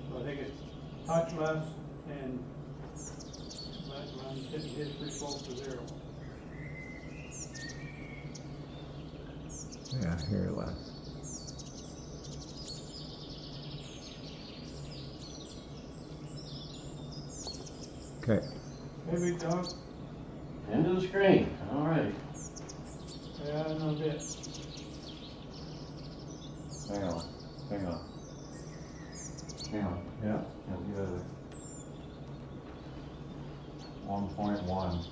So I think it's touch less and hitting his pretty close to 0. Yeah, here less. Okay. Hey, big dog. End of the screen. All right. Yeah, no bit. Hang on. Hang on. Yeah. Yeah, you got it. 1.1,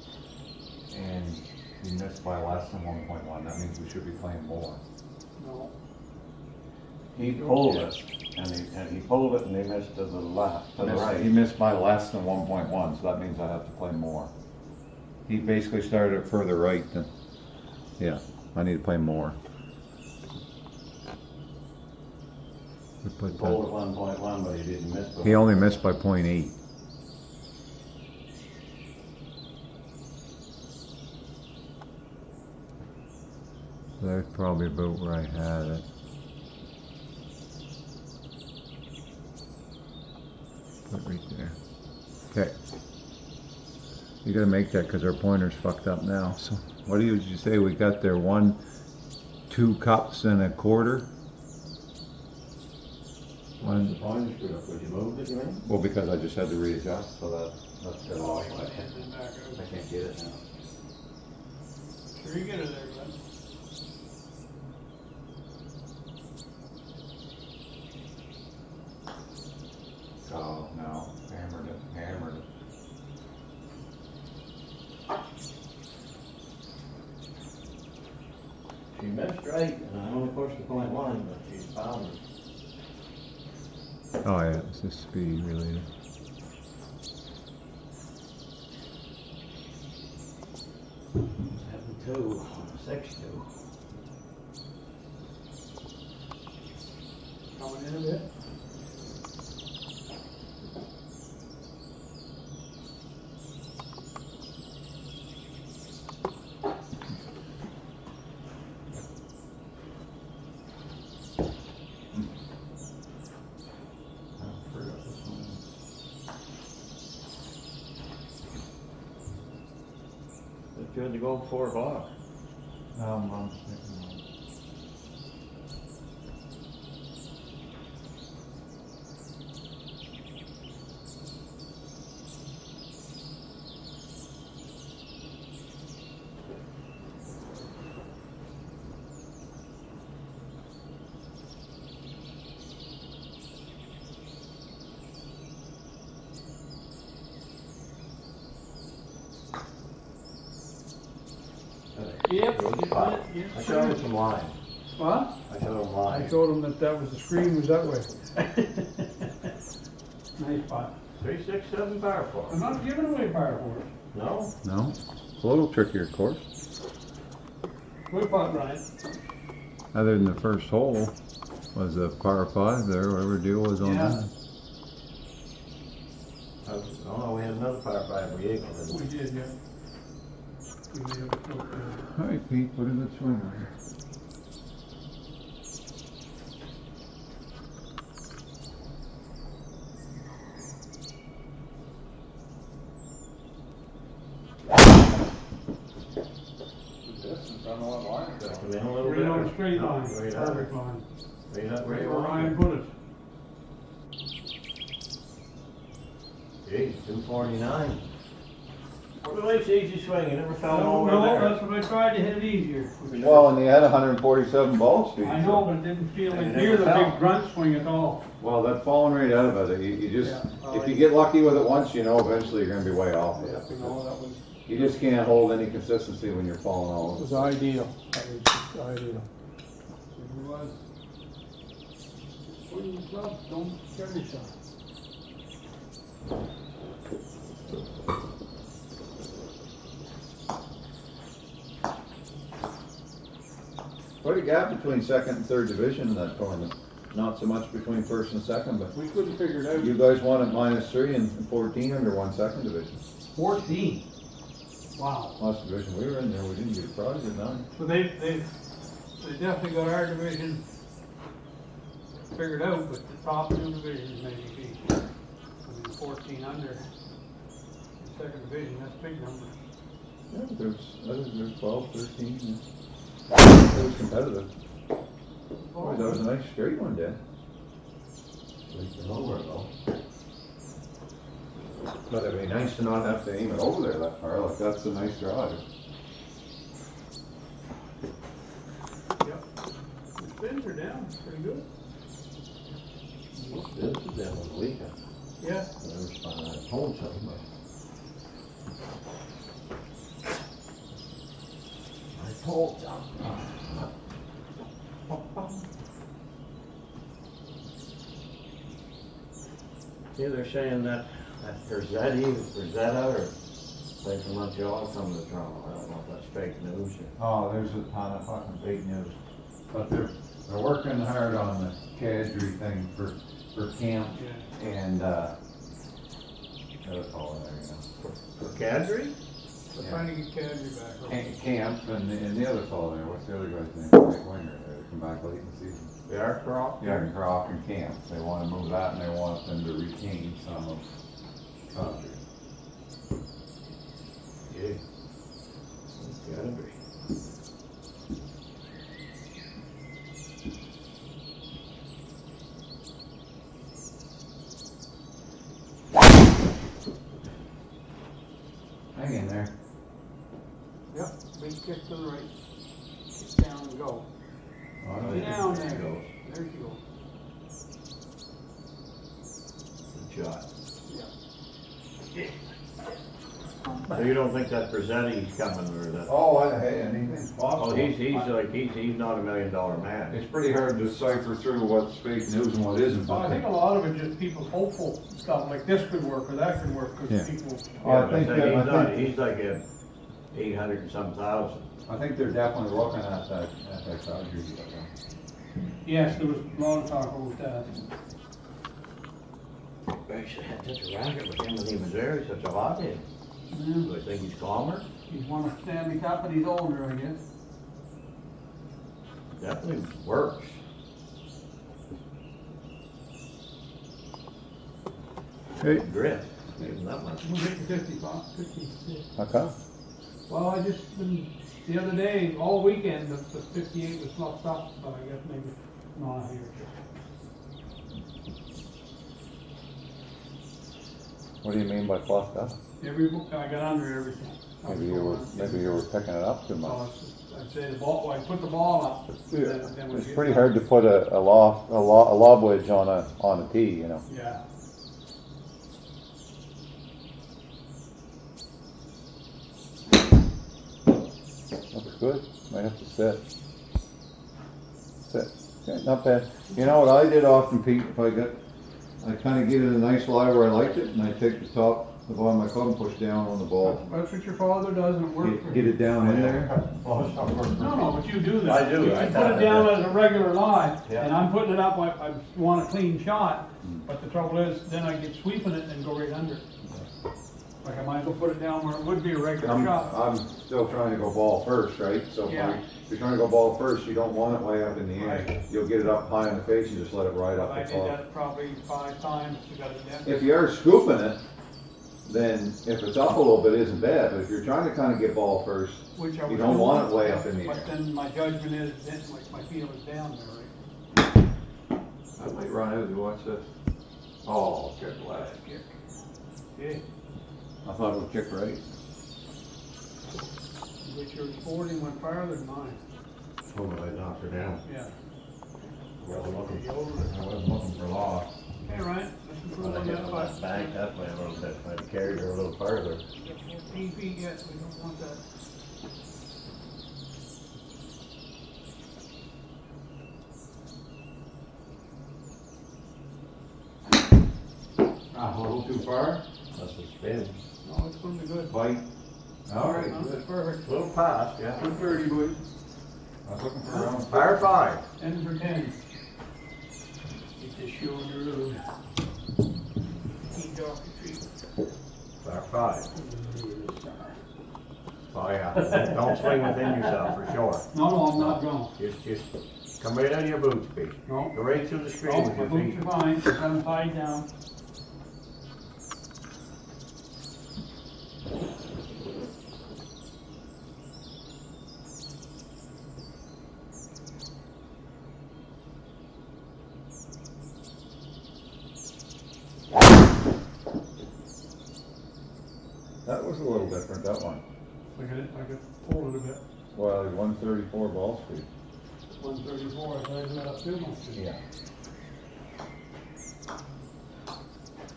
and he missed by less than 1.1. That means we should be playing more. No. He pulled it, and he pulled it, and he missed to the left, to the right. He missed by less than 1.1, so that means I have to play more. He basically started it further right than. Yeah, I need to play more. We He put pulled that. at 1.1, but he didn't miss. He only missed by 0.8. That's probably about where I had it. Put it right there. Okay. You gotta make that because our pointer's fucked up now. So what did you say? We got there 2 cups and a quarter? What's the point? Would you move it, you mean? Well, because I just had to readjust, so that's good. Oh, I can't get it now. Sure you get it there, Glenn. Oh, no, hammered it. She missed right, and I only pushed the 0.1, but she's found it. Oh yeah, it's just speed related. Seven 2, 6-2. Coming in a bit. It's good to go 4 o'clock. I'm Yep. I showed him some lines. What? I showed him I lines. showed him that was the screen was that way. Nice spot. 367 power for I'm not giving away power for it. No? No, it's a little trickier course. Good pot, Brian. Other than the first hole was a par 5 there, whatever deal was on Yeah. that. Oh, we had another power 5 we ate. We did, yeah. We made a good All right, Pete, put a good swing on it. Distance, I don't know what line it's at. Come in a little Right bit. on a straight line, Right up. perfect line. Right up where Right you where want Ryan it. put it. Geez, 249. Well, it's easy swing. You never fell No, over no, there. that's what I tried to hit it easier. Well, and they had 147 ball speed. I know, but it didn't feel And like it near the never big fell. grunt swing at all. Well, that falling right out of it, you just, Yeah. if you get lucky with it once, you know eventually you're gonna be way off of You it. know, that was, You just can't hold any consistency when you're falling all over. was ideal. That was just ideal. It was. Swing the club, don't scare yourself. Quite a gap between second and third division in that tournament. Not so much between first and second, but We couldn't figure it out. you guys won at -3 and 14 under one second division. 14. Wow. Last division we were in there, we didn't get a prize at none. So they definitely got our division figured out, but the top 2 divisions maybe beat. I mean, 14 under in second division, that's a big number. Yeah, but there's 12, 13. Yeah. It was competitive. Boy, that was a nice straight one, Dan. Sleeping over though. But it'd be nice to not have to aim it over there that far, like that's a nice drive. Yep. The spins are down, pretty good. This is down on the weekend. Yeah. I never spun out of home something, but. I told them. Yeah, they're saying that Rosetta or place from Montreal some of the drama. I don't know if that's fake news or. Oh, there's a ton of fucking fake news. But they're working hard on the cadre thing for camp Yeah. and, what's call it there, you know. For Cadre? We're Yeah. trying to get Cadre back up. Camp and the other fellow there, what's the other guy's name? The right winger there, they come back late in the season. The Art Crop? Yeah, and Croc and Camp. They want to move that and they want them to retain some of Cadre. Yeah. Gotta be. Hang in there. Yep, big kick to the right. Kick down and go. Oh, Lay down There there. you go. There she goes. Good shot. Yeah. So you don't think that Brazetti's coming or that? Oh, hey, anything's possible. Oh, he's not $1 million man. It's pretty hard to decipher through what's fake news and what isn't. Well, I think a lot of it just people's hopeful stuff, like this could work or that could work, Yeah. because people. I Yeah, think but that- he's I not, think- he's like a 800 and some thousand. I think they're definitely looking at that Cadre deal. Yes, there was a lot of talk about that. Actually, had such a racket with him when he was there, he's such a hothead. Yeah. Do I think he's calmer? He's won a Stanley Cup and he's older, I guess. Definitely works. Hey, Grit, even that much. We'll get to 55, 56. how come? Well, I just, the other day, all weekend, the 58 was fluffed up, but I guess maybe not here. What do you mean by fluffed up? I got under everything. Maybe you were picking it up too much. So I'd say the ball, when I put the ball up, then we It's get pretty done. hard to put a lob wedge on a tee, you know. Yeah. Looks good. Might have to sit. Yeah, not bad. You know what I did often, Pete, I kind of get it a nice lie where I liked it, and I take the bottom of my club and push down on the ball. That's what your father does, and it works for Get him. it down in there. No, but you do that. I do, You I put thought it I down did. as a regular lie, Yeah. and I'm putting it up, I want a clean shot, but the trouble is, then I get sweeping it and go right under it. Like I might as well put it down where it would be a regular shot. I'm still trying to go ball first, right? So Yeah. if you're trying to go ball first, you don't want it way up in the air. Right. You'll get it up high in the face and just let it ride up I the did top. that probably 5 times, you got it down. If you are scooping it, then if it's up a little bit, it isn't bad. But if you're trying to kind of get ball first, Which I you was don't want doing, it way up in the air. But then my judgment is, then my feel is down there, right? I might run out and watch this. Oh, kick left. Kick. Yeah, I thought it would kick right. but your 40 went farther than mine, Oh, I knocked her down. yeah. I wasn't looking, Over. I wasn't looking for loss. Hey, Ryan, let's improve But I on hit that my last. back that way a little bit, if I'd carried her a little farther. 14 feet yet, we don't want that. Ah, a little too far. That's a spin. No, it's gonna be good. Bite. All right, No, good. that's perfect. Little pass, yeah. Good birdie, boys. I was looking for around. Fire 5. 10 for 10. Get this show on the road. Keep off your feet. Fire 5. Oh yeah, don't swing within yourself for sure. No, I'm not going. Just come right out of your boots, Pete. No. Go right through the screen Oh, with my your boots feet. are fine, got them tied down. That was a little different, that one. I could pull it a bit. Well, 134 ball speed. 134, I tried that up too much. Yeah.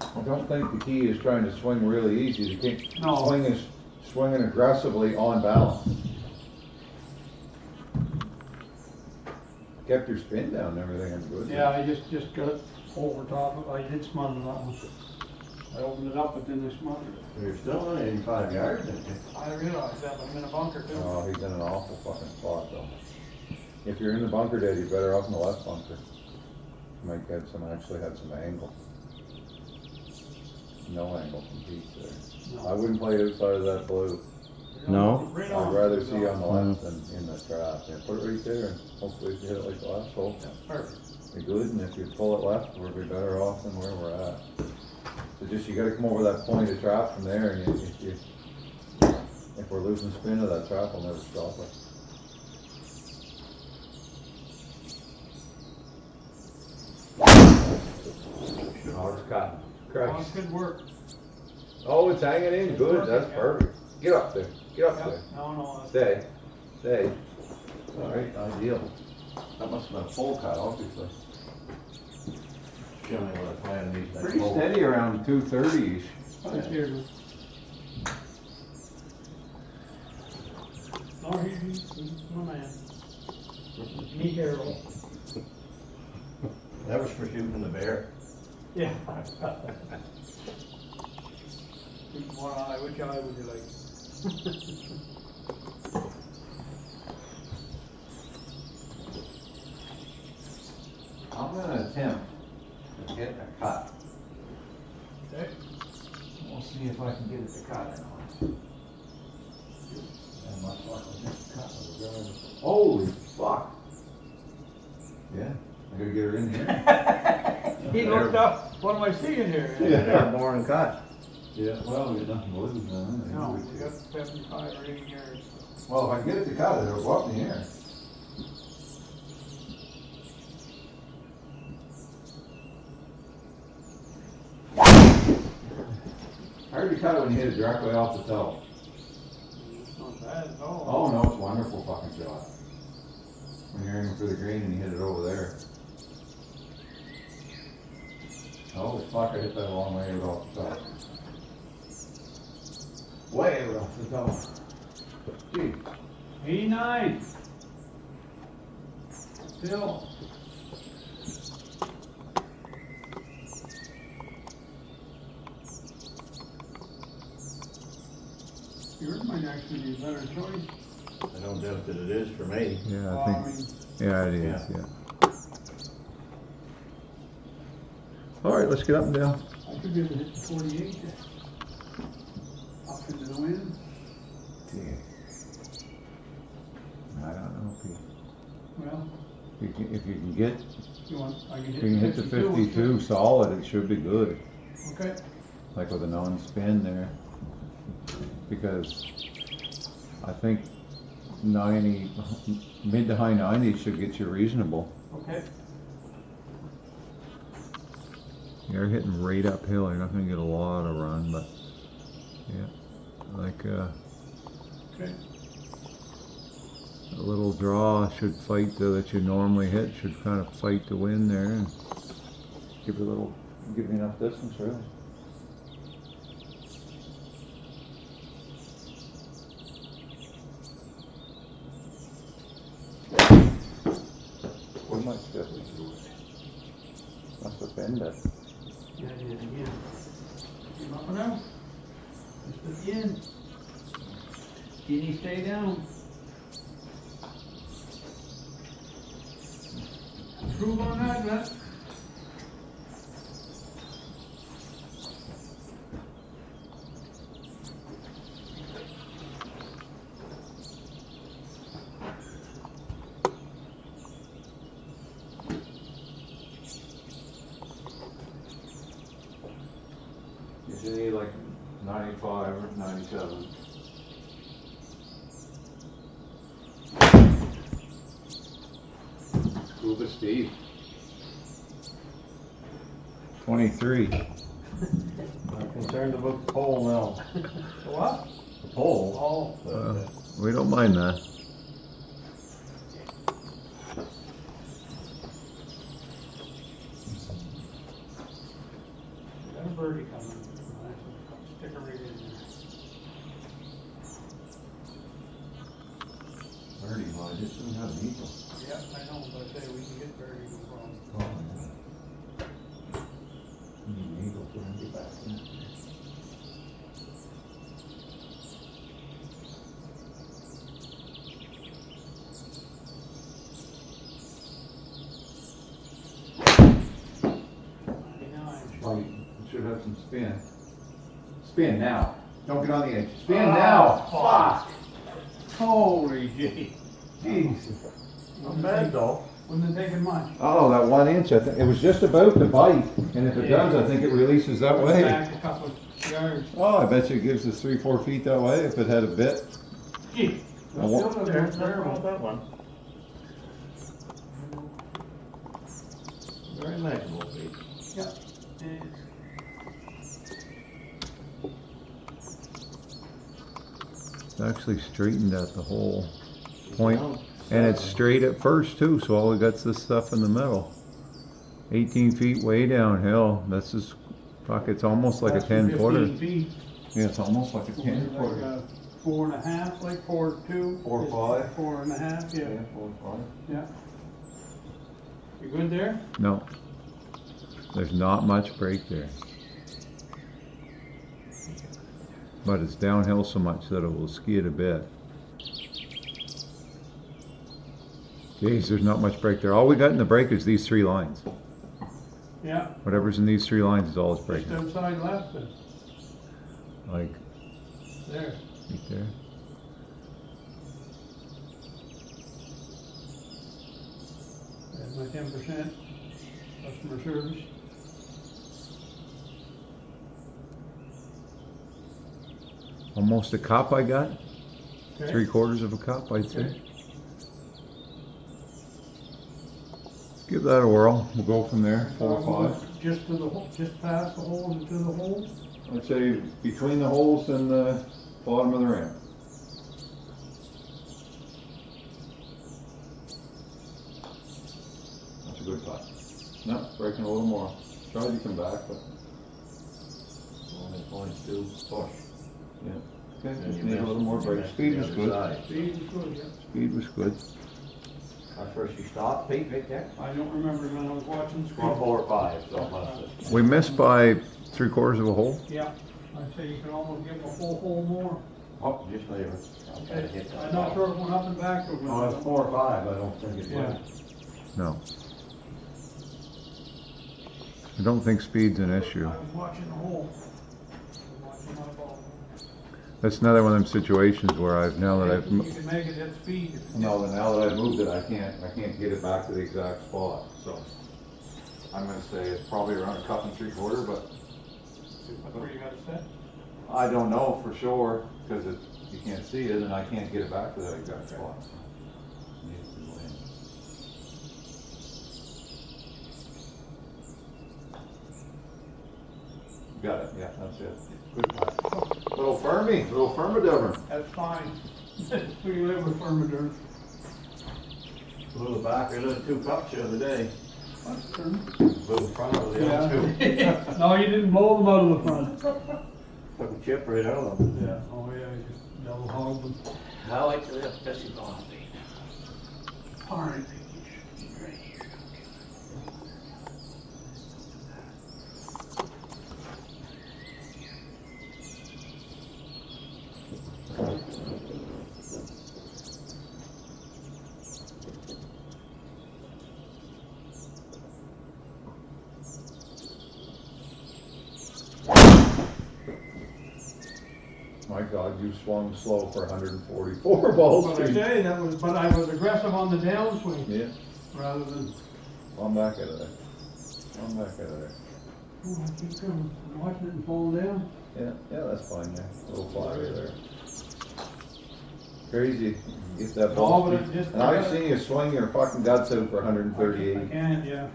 I don't think the key is trying to swing really easy. The key No. swing is swinging aggressively on balance. Kept your spin down and everything, that's good. Yeah, I just got it over top of it. I did smother that one. I opened it up, but then I smothered it. You're still on 85 yards, aren't you? I realized that, but I'm in a bunker too. Oh, he's in an awful fucking spot though. If you're in the bunker, Dad, you're better off in the left bunker. You might get actually had some angle. No angle from Pete there. I wouldn't play outside of that blue. No? Right I'd on. rather see you on the left than in the trap. Yeah, put it right there and hopefully if you hit it like the last hole, Perfect. be good. And if you pull it left, we'll be better off than where we're at. So just, you gotta come over that point of trap from there, and if we're losing spin of that trap, we'll never stop it. Oh, it's caught. Oh, Cracks. good work. Oh, it's hanging in good, that's perfect. Get up there, get up Yep. there. No, Stay, stay. All right, ideal. That must have been a full cut, obviously. Show me what I play on these next Pretty holes. steady around 230-ish. that's here. No, he's my man. Me Carol. That was for shooting the bear. Yeah. One eye, which eye would you like? I'm gonna attempt to get a cut. Okay. We'll see if I can get it to cut or not. And much luck with this cut. Holy fuck. Yeah, I gotta get her in here. He looked up, what am I seeing here? They're boring cut. Yeah, well, we got nothing to lose now. No, we got 75 or 80 yards. Well, if I get it to cut it, it'll go up in the air. Hard to cut it when you hit it directly off the toe. It's not bad at all. Oh no, it's a wonderful fucking shot. When you're aiming for the green and you hit it over there. Oh fuck, I hit that a long way off the top. Way off the top. Gee. 89. Still. Yours might actually be a better choice. I don't doubt that it is for me. Yeah, Well, I think, yeah, it is, Yeah. yeah. All right, let's get up and down. I could be able to hit the 48. Up into the wind. I don't know if Well, if you can get, you want, I can if you can hit the 52 solid, it should be good. Okay. Like with a non-spin there. Because I think 90, mid to high 90s should get you reasonable. Okay. You're hitting right uphill, you're not gonna get a lot of run, but yeah, like Okay. a little draw should fight that you normally hit, should kind of fight the wind there and give you enough distance really. We might definitely do it. Must have been that. Yeah, it is again. Came up and out. Just at the end. Can you stay down? Prove on that, Matt. You need like 95 or 97. Scuba Steve. 23. I'm concerned about the pole now. The what? The pole. Oh. We don't mind that. Got a birdie coming. Stick a rig in there. Birdie, well, I just didn't have an eagle. Yeah, I know, but I say we can get birdie, no problem. Oh, yeah. Need an eagle for him to get back in. Oh, you should have some spin. Spin now. Don't get on the edge. Spin now. Fuck. Holy gee. Jesus. Not bad though. Wouldn't have taken much. Oh, that 1 inch, I think, it was just about to bite, and if it does, I think it releases that way. Back a couple of yards. Oh, I bet you it gives us 3-4 feet that way if it had a bit. Gee. I wa- Still There's doesn't nothing wrong terrible. with that one. Very nice little piece. Yep. And It's actually straightened at the whole point, and it's straight at first too, so all we got's this stuff in the middle. 18 feet way downhill, this is, fuck, it's almost like a that's 10 footer. 15 feet. Yeah, it's almost like a 10 Like footer. a 4.5, like 4.2. 4.5. 4.5, yeah. 4, 5. Yeah. You good there? No, there's not much break there. But it's downhill so much that it will ski it a bit. Jeez, there's not much break there. All we got in the break is these 3 lines. Yeah. Whatever's in these 3 lines is all it's Just breaking. outside left, but Like, there. right there. There's my 10% customer service. Almost a cup I got. Okay. 3/4 of a cup, I'd say. Okay. Give that a whirl. We'll go from there. 4 or 5. Just to the hole, just past the hole and to the hole? I'd say between the holes and the bottom of the ramp. That's a good putt. No, breaking a little more. Tried to come back, but Only points to push. yeah. Okay, And just you need a missed- little more you break. missed Speed the was other good. side. Speed is good, yeah. Speed was good. That's where she stopped, Pete, right there? I don't remember when I was watching the Well, screen. 4 or 5, so it must have. We missed by 3/4 of a hole. Yeah, I'd say you could almost give them a full hole more. Oh, just leave it. I'll try to hit that. I'm not sure if it went up and back or. Oh, it's 4 or 5, I don't think it Yeah. went. No. I don't think speed's an issue. I was watching the hole. I was watching my ball. That's another one of them situations where now that I've You can make it at speed. now that I've moved it, I can't get it back to the exact spot. So I'm gonna say it's probably around a cup and 3/4, but That's where you got it set? I don't know for sure because you can't see it and I can't get it back to that exact spot. Got it. Yeah, that's it. Good putt. Little Firmidivern. That's fine. We live with Thermidor. Blew the back of the 2 cups the other day. Yeah. Blew the front of the other 2. No, you didn't blow them out of the front. Took a chip right out of them. Yeah, oh yeah, you just double hog them. I like to live pissy coffee. All right. My God, you swung slow for 144 balls. But I say, but I was aggressive on the downswing Yeah, rather than, I'm back out of there. I'm back out of there. oh, I keep coming, I'm watching it and falling down. Yeah, that's fine there. A little flyer there. Crazy, you get that No, ball. but it just- And I've seen you swing your fucking guts out for I 138. can, yeah.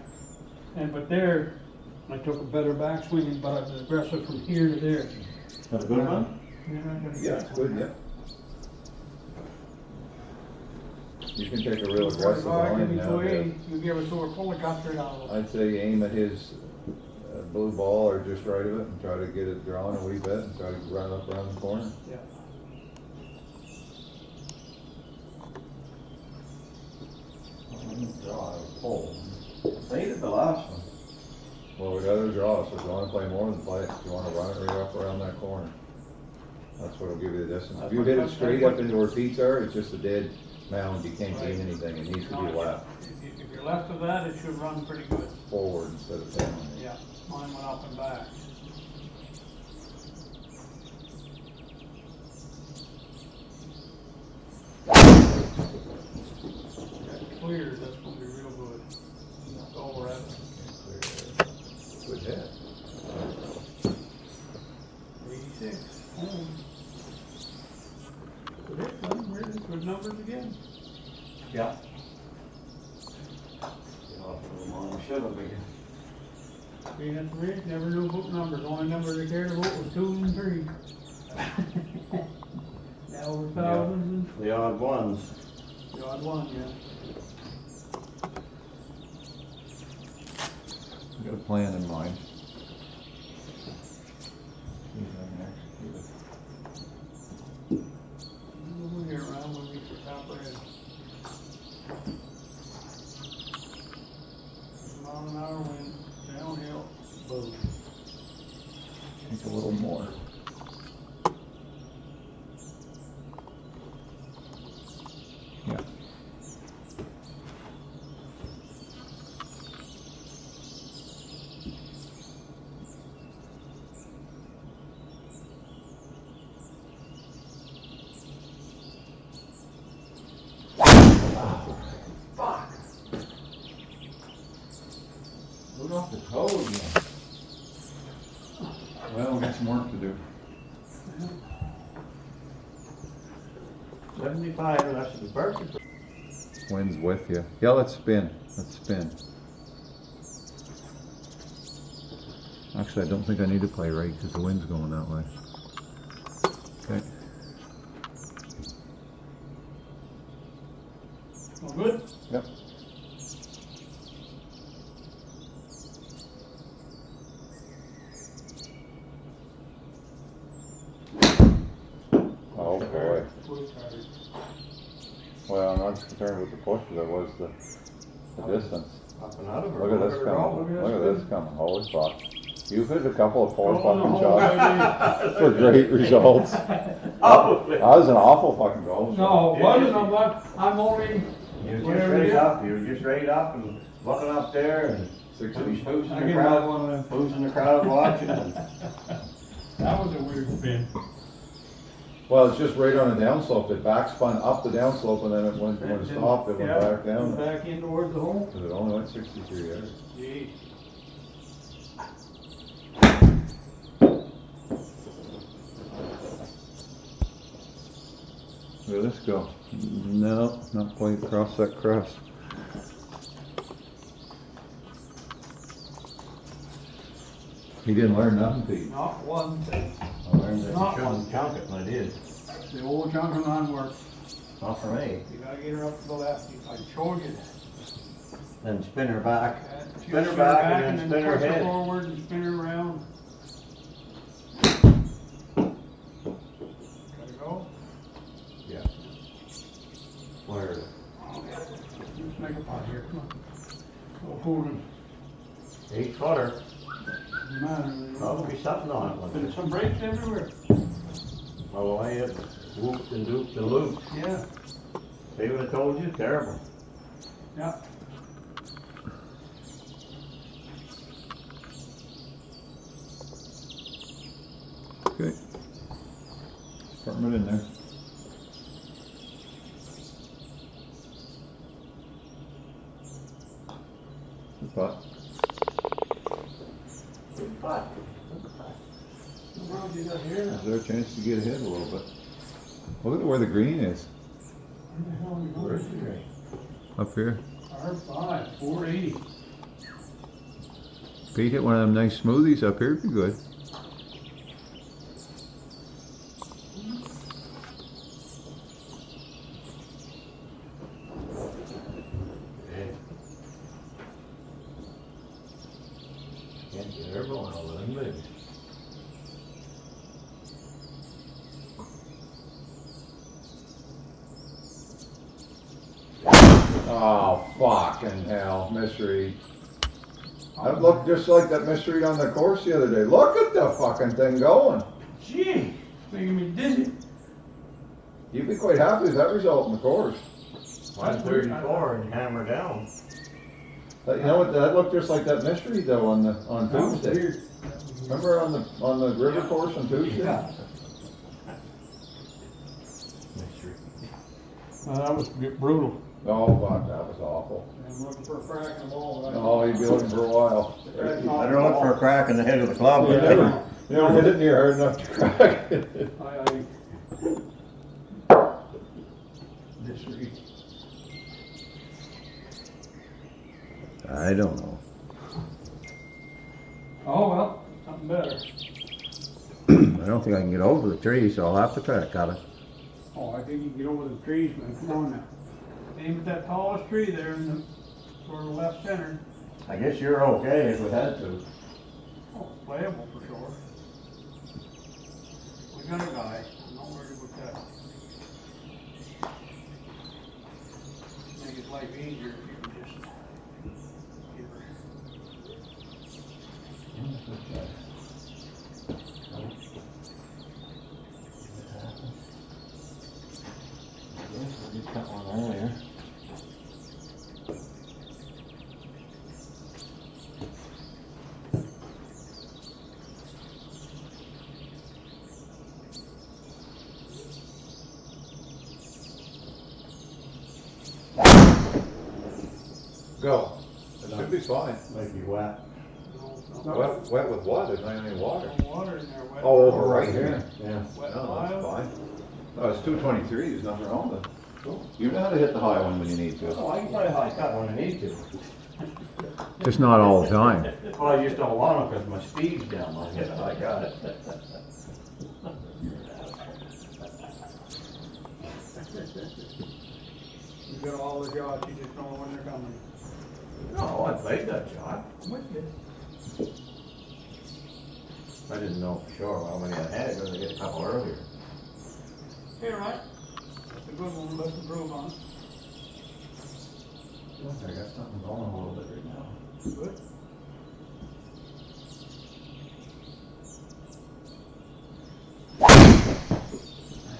But there, I took a better backswing, but I was aggressive from here to there. Have a good one? Yeah, it's good, yeah. You can take a real aggressive line now. Yeah. You give us over full of cut straight out of it. I'd say aim at his blue ball or just right of it and try to get it drawn a wee bit and try to run up around the corner. Yeah. Draw, it was full. Faded the last one. Well, we got to draw, so if you want to play more than play it, you want to run it right up around that corner. That's what'll give you the distance. If you hit it straight up into where feet are, it's just a dead mound, you can't gain anything, it needs to be left, If you're left of that, it should run pretty good. forward instead of down. Yeah, mine went up and back. Clear, that's gonna be real good. That's all we're at. Good hit. 86. Oh. Good hit, son. Really good numbers again. Yeah. Get off a little more than should have been. Being at the ridge, never knew book numbers. The only number they cared about was 2 and 3. Now we're thousands The odd ones. and the odd one, yeah. Got a plan in mind. We'll get around when we get to top red. Mile an hour wind, downhill, boom. Think a little more. Yeah. 75, and that's the perfect. Wind's with you. Yeah, let's spin. Let's spin. Actually, I don't think I need to play right because the wind's going that way. Okay. All good? Yep. Oh boy. Well, I'm not concerned with the push as I was the distance. Up and out of her. Look at this coming. Look at this coming. Holy fuck. You've hit a couple of four Oh, fucking no, shots for great results. That was an awful fucking goal. No, it wasn't, I'm only, You're just whatever right it is. up, you're just right up and looking up there and who's in I the give that crowd, one of them. who's in the crowd watching. And That was a weird spin. Well, it's just right on the downslope. It backspun up the downslope and then it went, when it stopped, it went Yeah, back down. Back in towards the hole. Because it only went 63 yards. Gee. Where did this go? No, not quite across that crest. He didn't learn nothing, Pete. Not one thing. I learned that Not you shouldn't chunk it, and I did. The old chunk of none works. Not for me. You gotta get her up to the left. I showed you. Then spin her back. Spin Spin her back and then spin her push her head. forward and spin her around. Gotta go. Yeah. Where is it? Let's make a pot here, come on. No fooling. 8-footer. Doesn't matter. Probably something on it. There's some breaks everywhere. Oh, I had whooped and dooped and looped. Yeah, See what I told you? Terrible. yeah. Okay. Firm it in there. Good putt. Good putt. Well, you got here. Is there a chance to get ahead a little bit? Look at where the green is. Where the hell are we going? Where's the green? Up here. R5, 480. Pete hit one of them nice smoothies up here, be good. Yeah. Can't get her going all of them moves. Oh, fucking hell, misread. That looked just like that misread on the course the other day. Look at the fucking thing going. Gee, making me dizzy. You'd be quite happy with that result in the course. 134 and hammer down. But you know what? That looked just like that misread though on That was Tuesday. weird. Remember on the river course on Tuesday? Yeah. That was brutal. Oh, fuck, that was awful. I'm looking for a crack in the ball. Oh, you'd be looking for a while. Better look for a crack in the head of the club. You never, you don't hit it near hard enough to crack it. Disread. I don't know. Oh, well, something better. I don't think I can get over the tree, so I'll have to try to cut it. Oh, I think you can get over the trees, man. Come on now. Aim at that tallest tree there in the sort of left center. I guess you're okay if we had to. Oh, playable for sure. We got a guy. I'm not worried about that. Make his life easier if you can just give her. We just got one earlier. Go. It should be fine. Might be wet. No, Wet with what? There's not any water. no water in there. Wet. Oh, over right here. Yeah. Wet No, pile. that's fine. Oh, it's 223, there's nothing wrong with it. You know how to hit the high one when you need to. Oh, I can play high cut when I need to. Just not all the time. Well, I just don't want to because my speed's down when I hit high cut. You got all the shots, you just don't know when they're coming. No, I played that shot. What did? I didn't know for sure how many I had, because I hit a couple earlier. Here, right? That's a good one, let's improve on it. I got something going a little bit right now. Good.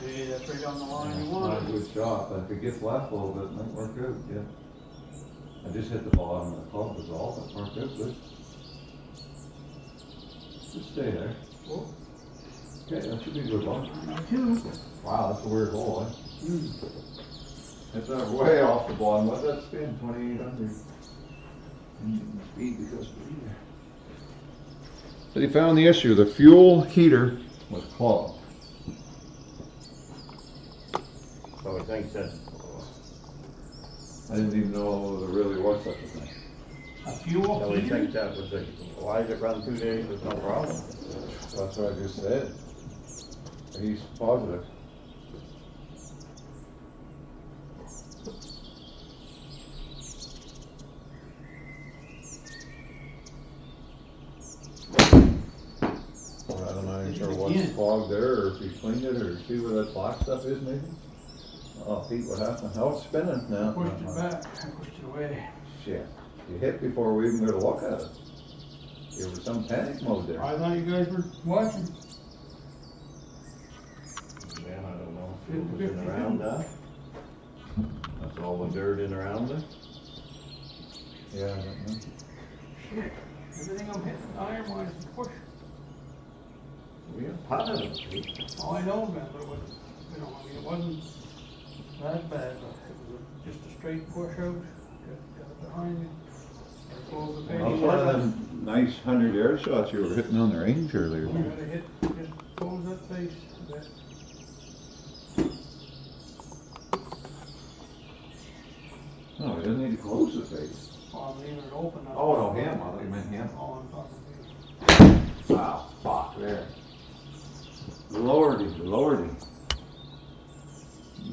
Hey, that's right on the line you Not a want. good shot, but if it gets left a little bit, it might work out, yeah. I just hit the bottom of the club was all, but it worked out good. Just stay there. Cool. Okay, that should be a good one. Two. Wow, that's a weird hole, eh? Hmm. It's way off the bottom. What's that spin? 2,800. Speed because speed. But he found the issue, the fuel heater was clogged. So he thinks that, I didn't even know there really was such a thing. A fuel so he heater? thinks that was the, why did it run 2 days with no problem? That's what I just said. He's positive. Well, I don't know, I'm sure what's clogged there, or if he cleaned it, or see where that black stuff is maybe? Oh, Pete, what happened? Oh, it's spinning now. Pushed it back, I pushed it away. Shit, you hit before we even got to look at it. There was some panic mode there. I thought you guys were watching. Yeah, I don't know. If it was in around that. That's all the dirt in around it. Yeah, I don't know. Shit, everything I'm hitting iron wise is push. We got pot in it. Oh, I know, man, but it was, you know, I mean, it wasn't that bad, but it was just a straight push out. Got it behind me. I pulled the That was page. one of them nice 100-yard shots you were hitting on the range earlier. You gotta hit, just close that face a bit. No, he doesn't need to close the face. Oh, I'm leaving it open. now. Oh, no, him, I thought you meant him. Oh, I'm talking to you. Wow, fuck, there. Lordy, lordy.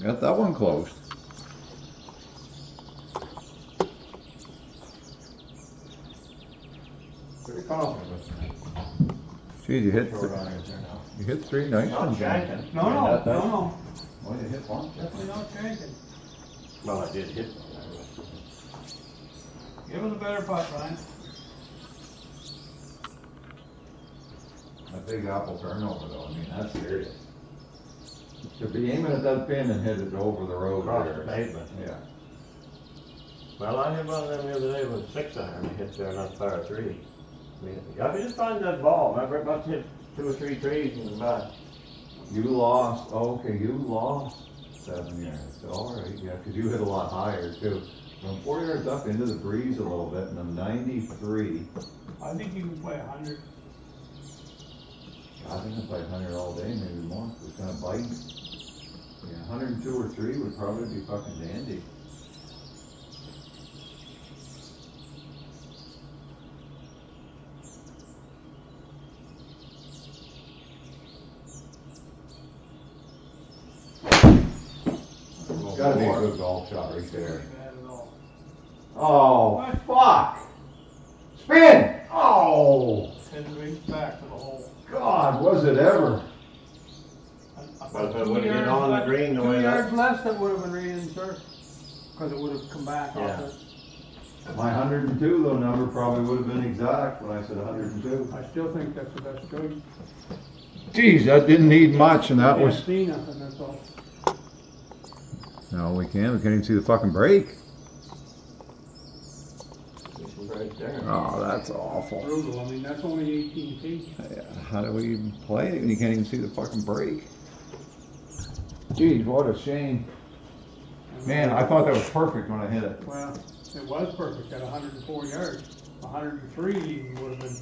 Got that one closed. Pretty confident with that. Geez, you hit, Short irons there now. you hit 3 nice Not ones. shanking. No, no, That- no, no, Well, you hit one. definitely not shanking. Well, I did hit one. Give us a better putt, Ryan. A big apple turnover though, I mean, that's serious. To be aiming at that pin and hit it over the road Across there. the pavement. Yeah. Well, I hit one of them the other day with a 6-iron. I hit there, not par 3. I mean, if you just find that ball, remember, it must hit 2 or 3 trees in the back. You lost, okay, you lost 7 yards, all right, yeah, because you hit a lot higher too. From 4 yards up into the breeze a little bit, and I'm 93. I think you can play 100. I think I'd play 100 all day, maybe more, if it's gonna bite. Yeah, 102 or 3 would probably be fucking dandy. It's gotta be a good golf shot right there. Not bad at all. Oh, fuck! Spin! Oh, Head right back to the hole. God, was it ever? Well, if it would've been on the green the way 2 that- yards less, that would have been right in, sir. Because it would have come back Yeah. off it. My 102 though number probably would have been exact when I said 102. I still think that's the best choice. Geez, that didn't need much and that Can't was... see nothing, that's all. No, we can't even see the fucking brake. It's right there. Oh, that's awful. Brutal, I mean, that's only 18 feet. How do we even play it when you can't even see the fucking brake? Geez, what a shame. Man, I thought that was perfect when I hit it. Well, it was perfect at 104 yards. 103 even would have been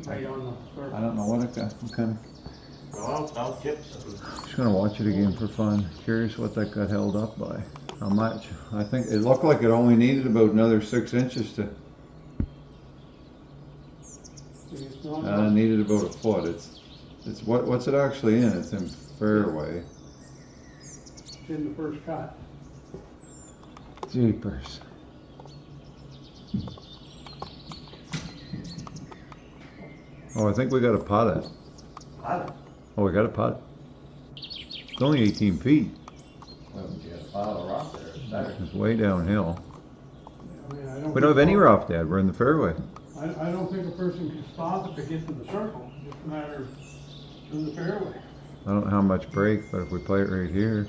right on the I surface. don't know what kind of Well, I'll chip some. Just gonna watch it again for fun. Curious what that got held up by. How much? I think it looked like it only needed about another 6 inches to. It's not, Needed about a foot. It's what's it actually in? It's in fairway. it's in the first cut. Jeepers. Oh, I think we got to pot it. Pot it? Oh, we got to pot it. It's only 18 feet. Well, you got a pile of rock there. It's better. It's way downhill. I mean, We don't have any rough, Dad. We're in the fairway. I don't think a person can stop it to get to the circle, it's just a matter of in the fairway. I don't know how much break, but if we play it right here.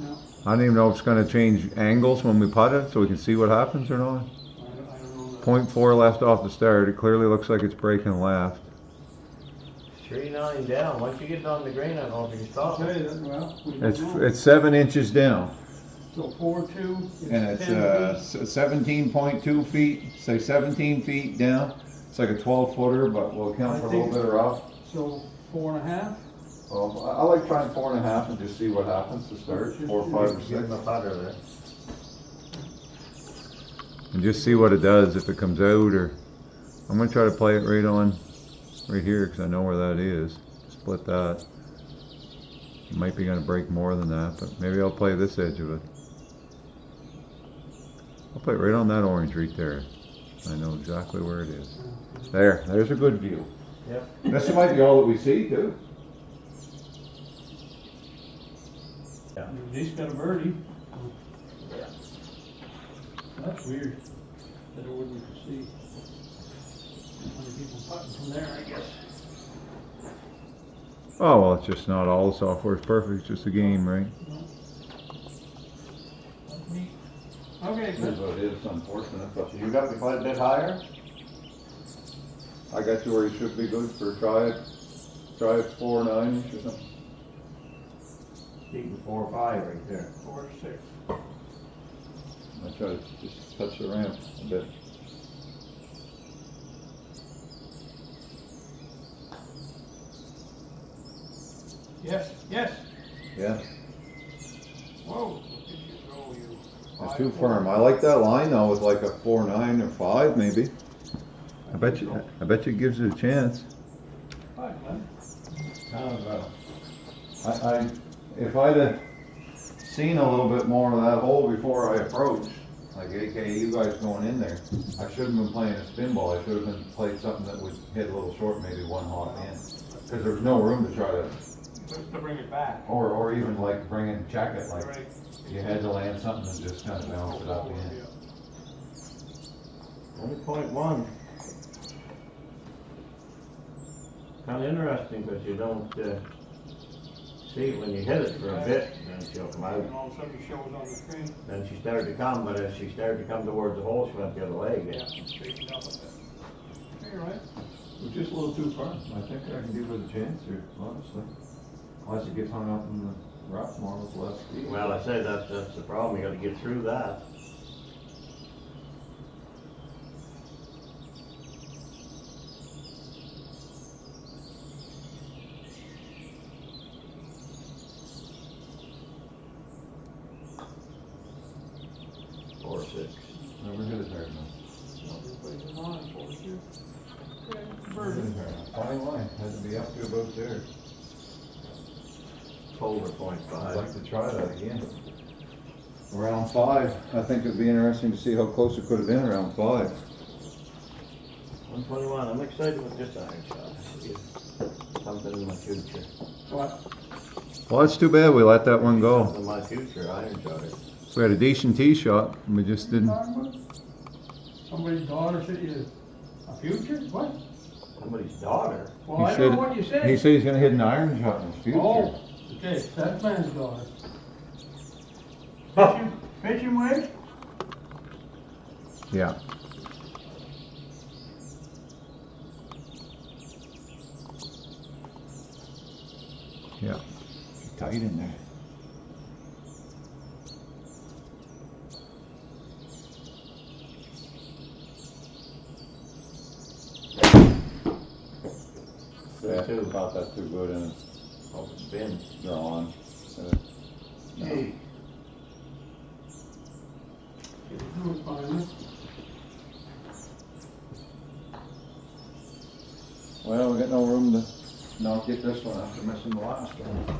Yeah, I don't even know if it's going to change angles when we putt it so we can see what happens or not. I don't know that. 0.4 left off the start. It clearly looks like it's breaking left. 3-9 down. Once you get down the green, I don't know if you can stop Okay, it. then, well, we don't know. It's 7 inches down. So 4-2. And it's 10 feet. 17.2 feet, say 17 feet down. It's like a 12 footer, but we'll count for a little bit of rough. So 4.5. Well, I like trying 4.5 and just see what happens to start, 4, 5, or 6. Give him a putter there. And just see what it does, if it comes out, or I'm gonna try to play it right here, because I know where that is. Split that. It might be gonna break more than that, but maybe I'll play this edge of it. I'll play it right on that orange right there. I know exactly where it is. There's a good view. Yep. This might be all that we see too. At least got a birdie. Yeah. That's weird that it wouldn't see. Many people putting from there, I guess. Oh, well, it's just not all the software is perfect, it's just a game, right? That's neat. Okay, It is good. what it is, unfortunate, but you got me quite a bit higher? I got you where you should be good for try it 4-9 or something. Keep 4 or 5 right there. 4 to 6. I try to just touch the ramp a bit. Yes, yes. Yeah, Whoa. Look at you go, you. it's too firm. I like that line though with like a 4-9 or 5 maybe. I bet you it gives it a chance. 5, man. Kind of, if I'd have seen a little bit more of that hole before I approached, like AKA you guys going in there, I shouldn't have been playing a spin ball. I should have been playing something that would hit a little short, maybe one hot in. Because there's no room to try to, Just to bring it back. or even like bring in, check it, like Right. you had to land something and just kind of bounce it up in. Only 0.1. Kind of interesting because you don't see it when you hit it for a bit, and then she'll come out. And all of a sudden it shows on the screen. Then she started to come, but as she started to come towards the hole, she went the other way Yeah, again. straightened up a bit. Okay, right. It was just a little too far. I think I can give it a chance here, honestly. Unless it gets hung up in the rough more with less speed. Well, I said that's the problem. You got to get through that. Or 6. Never hit it hard enough. Everybody's in line, 4-2. Okay, Never hit birdie. it hard enough. Fine line, had to be up to about there. Over I'd 0.5. like to try that again. Round 5, I think it'd be interesting to see how close it could have been around 5. 121. I'm excited with this iron shot. It's something in my future. What? Well, that's too bad we let that one go. Something in my future iron shot. We had a decent tee shot, and we just didn't. Somebody's daughter said you, a future? What? Somebody's daughter. Well, I don't know what you said. He said he's gonna hit an iron shot in his future. Oh, okay, that man's daughter. Fishing waves? Yeah. Yeah. Tight in there. Yeah. too. About that too good and Oh, it's been. they're on. Hey. Get through it finally. Well, we got no room to not get this one after missing the last one.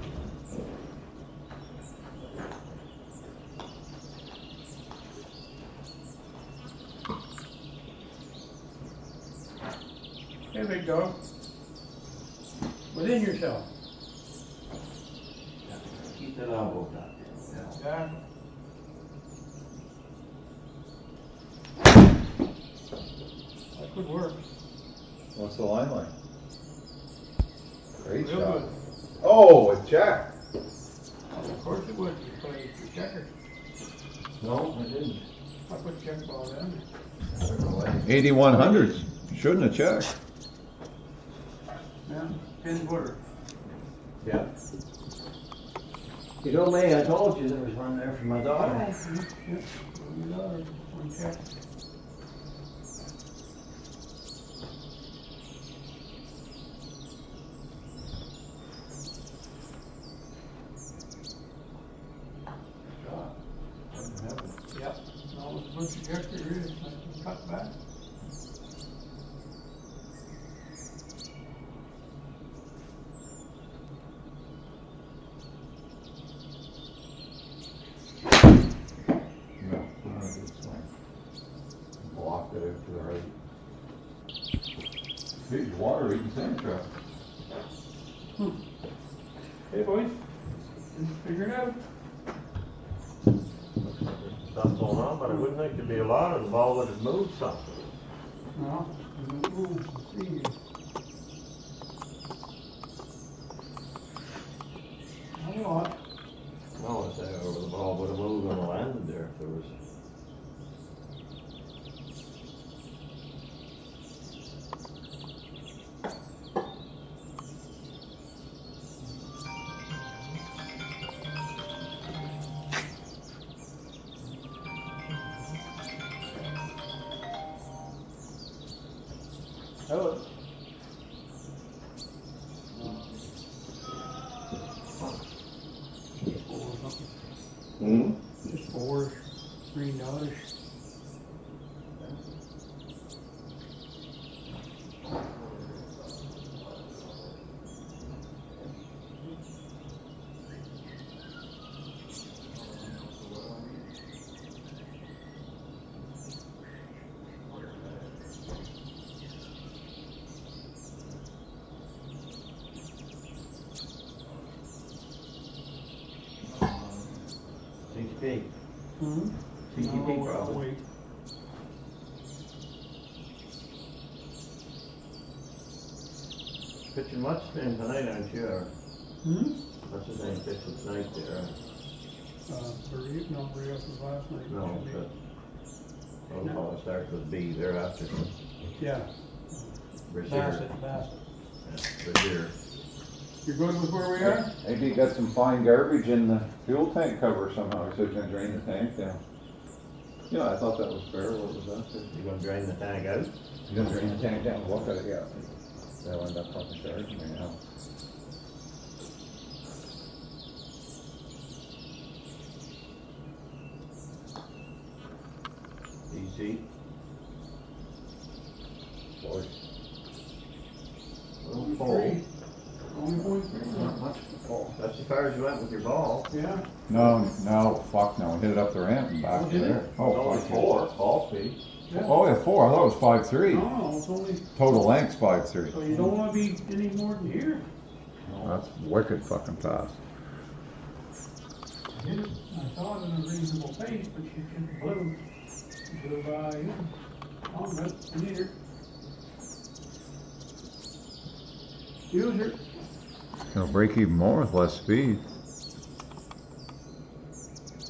Hey, big dog. Within yourself. Keep that elbow down. Yeah. That could work. What's the line like? Great Real shot. good. Oh, a check. Of course it would. You play your checker. No, I didn't. I put check ball down 8100s. Shouldn't have checked. there. Yeah. Depends where. Yeah. You know me, I told you there was one there for my daughter. Yep. One check. Yep. No, it's a bunch of checker here. I can cut back. Blocked it out to the right. Big water eating sand trap. Hey, boys. Just figure it out. Stuff going on, but I wouldn't think there'd be a lot of the ball would have moved something. No. Ooh, see here. Not a lot. No, I say over the ball would have moved when it landed there if there was. Hello. Hmm? Just $4 $3. CTP. Hmm? CTP problem. Wait. Pitching much then tonight, aren't you? Or Hmm? what's his name pitching tonight there? Berea, no, Berea was last night. No, Should be. but what ball starts with B thereafter. Yeah, Brazier. Bassett. Yeah, Brazier. You're good with where we are? Maybe he got some fine garbage in the fuel tank cover somehow. He said he's gonna drain the tank down. Yeah, I thought that was fair. What was that? You gonna drain the tank out? You're gonna drain the tank down and look at it, yeah. They'll end up fucking charging me now. Easy. Boy, Only Four. three. Only point three. not much to pull. That's as far as you went with your ball. Yeah. No, fuck no. We hit it up the ramp and back Oh, did there. it? It's only fuck yeah. 4 ball speed. Yeah. Oh, yeah, 4. I thought it was 5.3. No, it's only, Total length's 5.3. so you don't wanna be any more than here. That's wicked fucking fast. I did it, I saw it in a reasonable pace, but she just blew by you. Oh, that's neither. Use her. It'll break even more with less speed.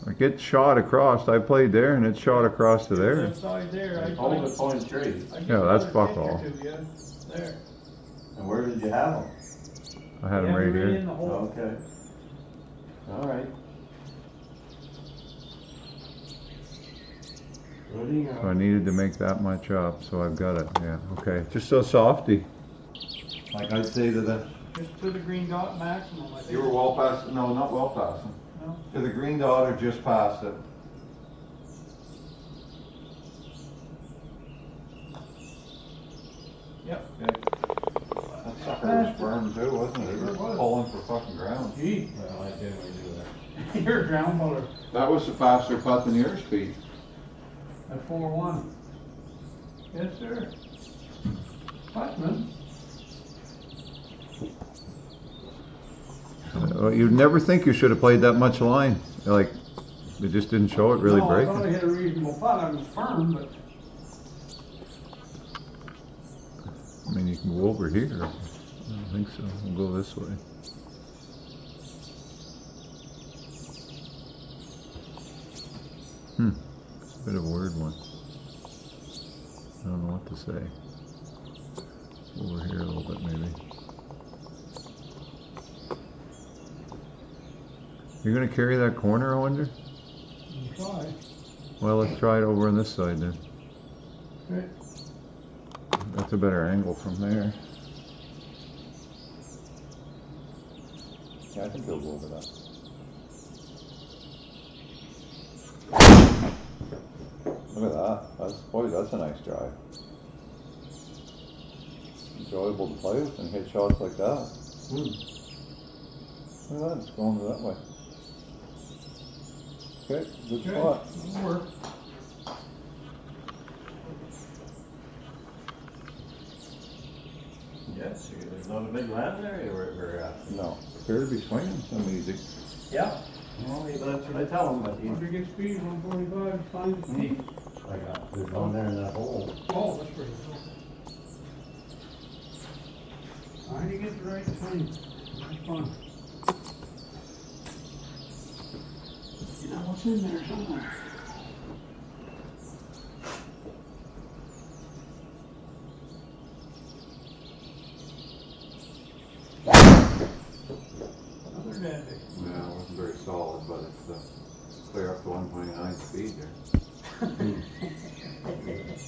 I get shot across. I played there and it shot across to there. That side there, I. Only 0.3. I just Yeah, that's got a fuck all. picture to you. There. And where did you have them? I had him Yeah, right in here. the hole. Okay. All right. What do you So I needed to make that my chop, so I've got it. Yeah, okay. Just so softy. Like I'd say to the, Just to the green dot maximum, I think. you were well past, no, not well past them. No? To the green dot or just past it. Yep. That sucker was firm too, wasn't it? It was Sure was. pulling for fucking ground. Gee, Well, I generally do that. you're a ground puller That was the faster putt than your speed. at 4-1. Yes, sir. Putman. You'd never think you should have played that much line. Like, it just didn't show it really No, I thought I breaking. hit a reasonable putt. I was firm, but I mean, you can go over here. I don't think so. We'll go this way. It's a bit of a weird one. I don't know what to say. Over here a little bit, maybe. You're gonna carry that corner, I wonder? you try. Well, let's try it over on this side then. Okay. That's a better angle from there. Yeah, I think it'll go over that. Look at that. That's a nice drive. Enjoyable to play with and hit shots like that. Look at that, it's going that way. Okay, good Okay, spot. that'll work. Yes, there's not a big land area where we're at. No, appear to be swinging some easy. Yeah. Well, that's what I tell them, but Once you get speed, 145, fine speed. there's one there in that hole. Oh, that's pretty cool. Trying to get the right swing. That's fun. You know what's in there somewhere. Another daddy. Yeah, it wasn't very solid, but it's clear up to 129 speed there.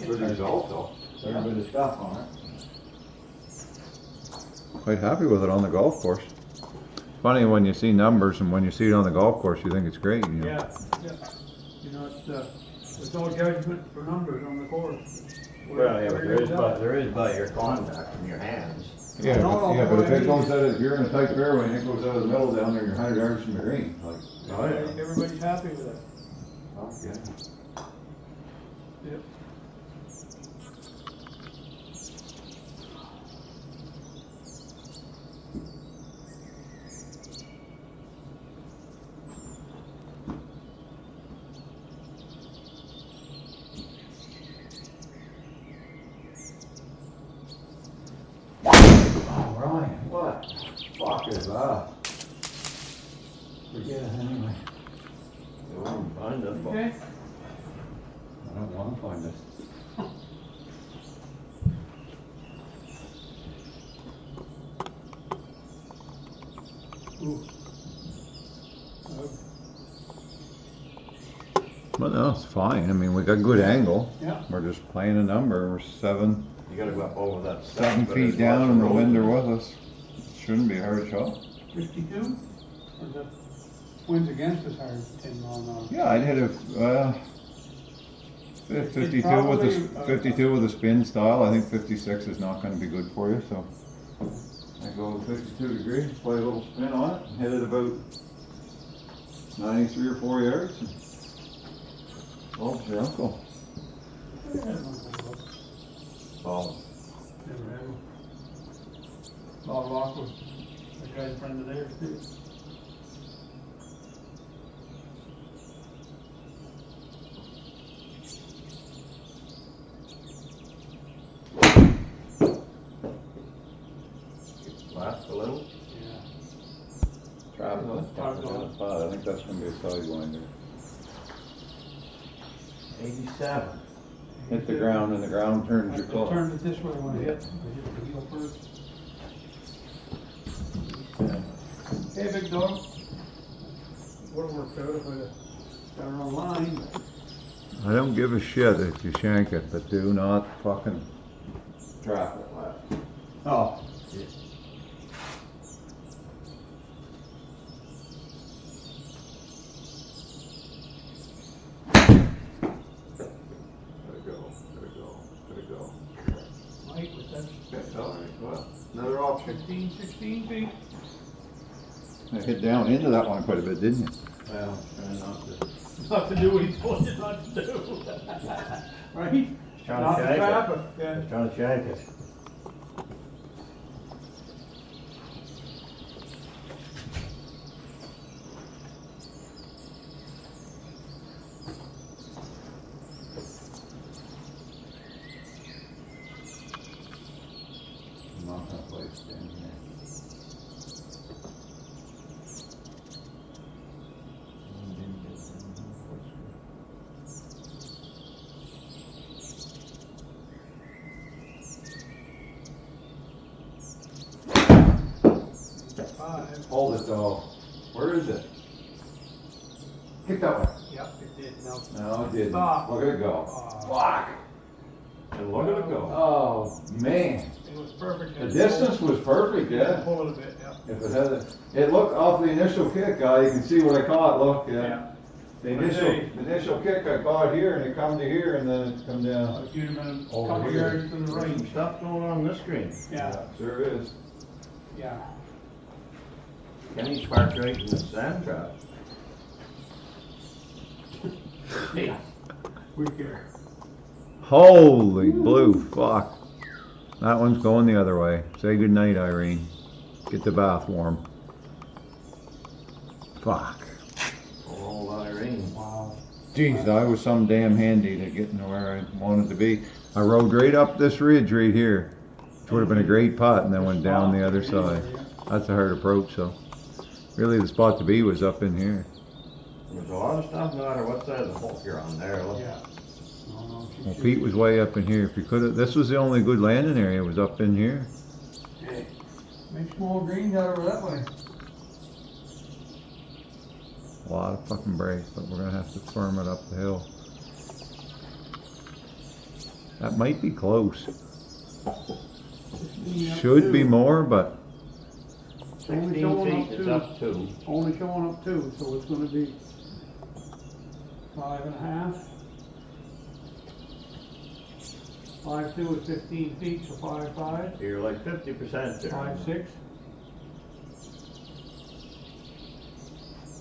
Good result though. There's a bit of stuff on it. Quite happy with it on the golf course. Funny when you see numbers and when you see it on the golf course, you think it's great, you know. Yeah, yeah. You know, there's no judgment for numbers on the course. Well, yeah, but there is by your contact and your hands. Yeah, No, but no, if it goes out, if you're in a tight fairway and it goes out of the middle down there, you're 100 yards from the green, like. Oh, yeah. Everybody's happy with it. Oh, yeah. Yep. Oh, Ryan, what the fuck is that? Forget it anyway. You won't find it. Okay. I don't want to find it. Ooh. But no, it's fine. I mean, we got good angle. Yeah. We're just playing a number. We're seven You gotta go up over that. step, 7 but feet there's down lots and of the road wind are there. with us. Shouldn't be a hard shot. 52? Or the wind's against us hard, 10 mile an hour. Yeah, I'd hit a 52 probably, with the 52 with a spin style. I think 56 is not going to be good for you. So I go 52 degrees, play a little spin on it, and hit it about 93 or 4 yards. oh, your uncle. Solid. Never had one. Bob Lockwood, that guy's a friend of theirs too. Last a little. Yeah. Travis, I think that's going to be a sidewinder. 87. Hit the ground and the ground turns I your club. turned it this way when I hit. I hit the heel first. Hey, big dog. Would've worked out if I'd got her on line. I don't give a shit if you shank it, but do not fucking traffic left. Oh. 15, 16 feet. I hit down into that one quite a bit, didn't you? Well, trying Not to do what he told you not to do. Right? trying Not to to shake trap it. it, yeah. Just trying to shake it. I'm not gonna play it down here. Five. Hold it though. Where is it? Kick that one. Yep, it did, no. No, it didn't. Stop. Look at it go. Fuck. And look at it go. Oh, man. It was perfect. The distance was perfect, yeah. Pull it a bit, yeah. If it had it looked off the initial kick, guy, you can see what I caught, look, yeah. The initial kick, I caught here and it come to here and then it come down. If you'd have been a Over couple here. yards to the Some right. stuff going on this screen. Yeah, Sure is. yeah. Kenny's parked right in the sand trap. Yeah. We care. Holy blue, fuck. That one's going the other way. Say goodnight, Irene. Get the bath warm. Fuck. A whole lot of rain. Wow. Jeez, I was some damn handy to getting to where I wanted to be. I rode right up this ridge right here, which would have been a great putt, and then went down the other side. That's a hard approach, so really the spot to be was up in here. There's a lot of stuff, no matter what side of the hole you're on there. Look. Yeah. No, no, she Well, should- Pete was way up in here. If you could have, this was the only good landing area, was up in here. Make small greens out over that way. A lot of fucking break, but we're gonna have to firm it up the hill. That might be close. Should be more, but 16 showing feet, up it's to- up 2. Only showing up 2, so it's gonna be 5.5. 5.2 is 15 feet, so 5.5. You're like 50% there. 5.6.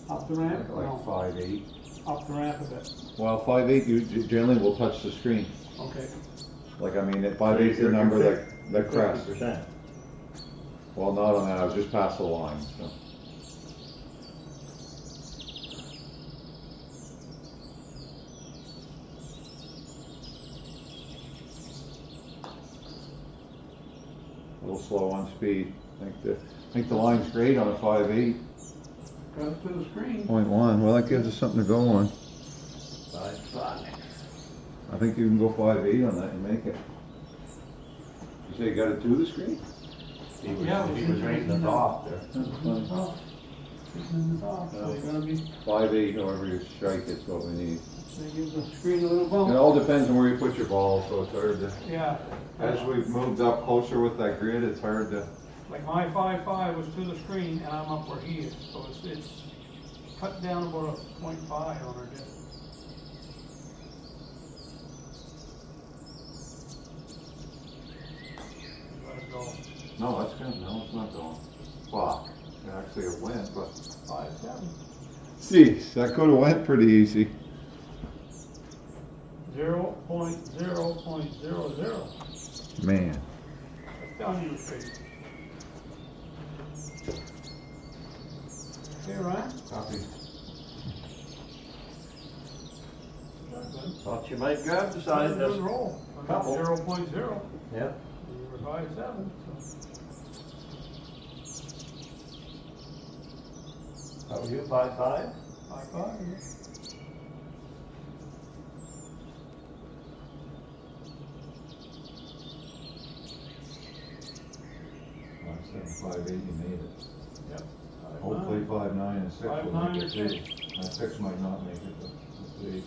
Up the ramp? like No, 5'8". up the ramp a bit. Well, 5'8", you generally will touch the screen. Okay. Like, I mean, at 5'8" is the number that crest. 50%. Well, not on that, I was just past the line, so. A little slow on speed. I think the line's great on a 5'8". Got it to the screen. 0.1, well, that gives us something to go on. 5.5. I think you can go 5'8" on that and make it. You say you got it to the screen? He was, Yeah, he was right in the top there. Sitting in the top. Sitting in the top, so you're gonna be, 5'8", however you strike it's what we need. they give the screen a little It bump. all depends on where you put your ball, so it's hard to, Yeah. as we've moved up closer with that grid, it's hard to, Like my 5.5 was to the screen and I'm up where he is, so it's cut down about a 0.5 on our distance. Let it go. no, that's good, no, it's not going. Fuck, actually it went, but. 5.7. Jeez, that could've went pretty easy. 0.0.00. Man, Down you straight. Okay, Ryan? copy. Thought you might grab the side Good just. roll. Couple. 0.0. Yep. You were 5.7, so. How were you, 5.5? 5.5, yeah. I said 5'8", you made it. Yep. Hopefully 5'9" and 6 will 5'9" make or it too. 6 might not make it, but we'll see.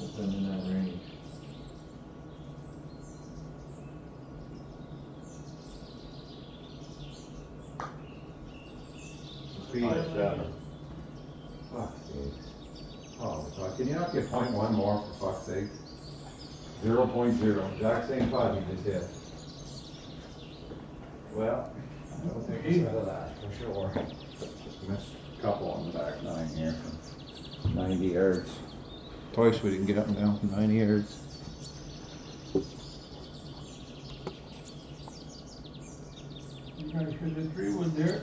We'll send in that range. Speed of 7. Fuck's sake. Oh, fuck, can you not get 0.1 more for fuck's sake? 0.0, exact same putt you just hit. Well, I'll take a shot of that for sure. Missed a couple on the back nine here from 90 yards. Twice we didn't get up and down from 90 yards. You guys should have 3 wood there.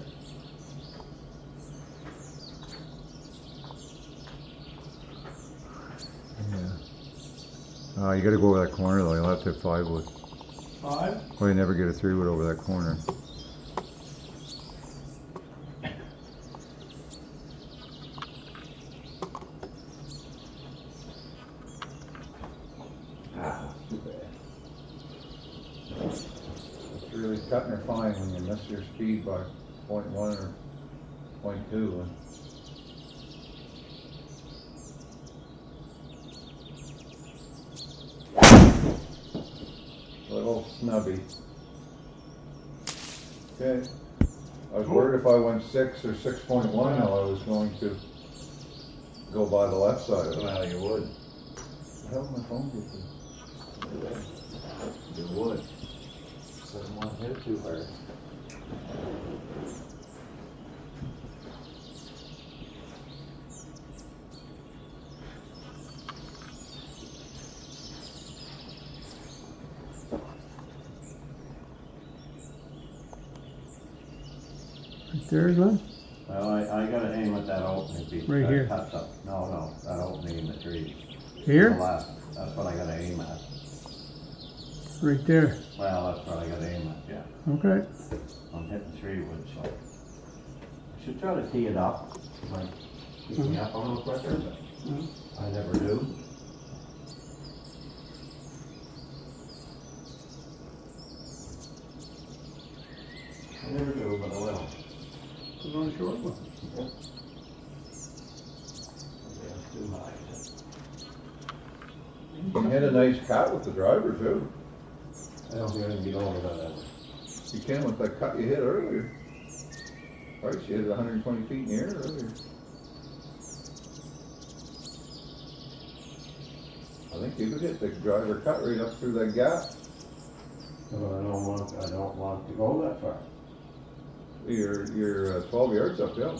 You gotta go over that corner though, you'll have to have 5 wood. 5? Or you never get a 3 wood over that corner. Too bad. It's really cutting or fine when you miss your speed by 0.1 or 0.2. Little snubby. Okay. I was worried if I went 6 or 6.1 I was going to go by the left side of it. Well, you would. The hell did my phone get to? You would. Doesn't want to hit too hard. Right there, Glenn? Well, I gotta aim at that opening piece. Right that here. cuts up. No, that opening in the tree. To the Here? left. That's what I gotta aim at. Right there. Well, that's what I gotta aim at, yeah. Okay. I'm hitting 3 wood, so. I should try to tee it up. Might keep me up a little quicker, but I never do. I never do, but I will. Put on a short one. Yeah, it's too high. You can hit a nice cut with the driver too. I don't think I can get over that ever. You can with that cut you hit earlier. Right, you hit it 120 feet in the air earlier. I think you could hit the driver cut right up through that gap. But I don't want to go that far. You're 12 yards uphill.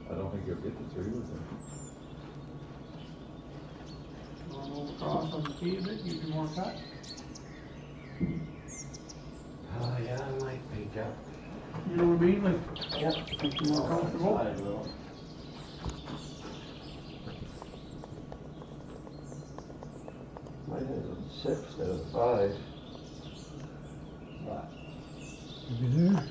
I don't think you'll get the 3 with it. Want to move across on the tee a bit, give you more cut? Oh, yeah, I might be, yeah. You know what I mean? Like, make you more comfortable. I will. Might have a 6 instead of 5. But Maybe there.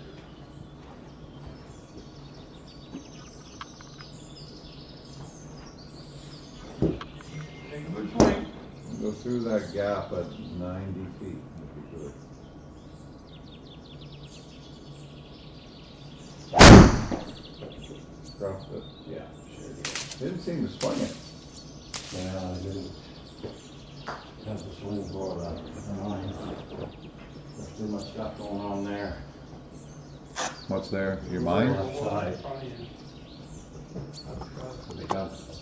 Take a good swing. Go through that gap at 90 feet if you could. Dropped it. yeah, sure did. Didn't seem to swing it. Yeah, I do. Have the swing board up. There's too much stuff going on there. What's there? Your mind? Left side. Because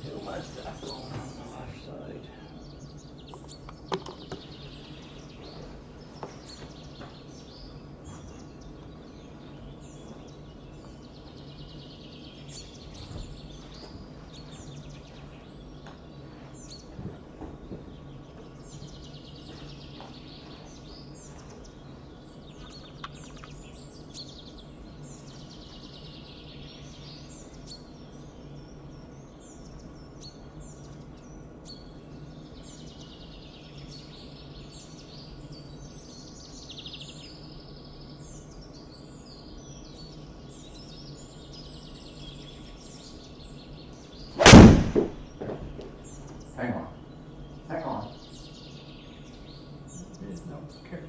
too much stuff going on the left side. Hang on. Hang on. No, kick.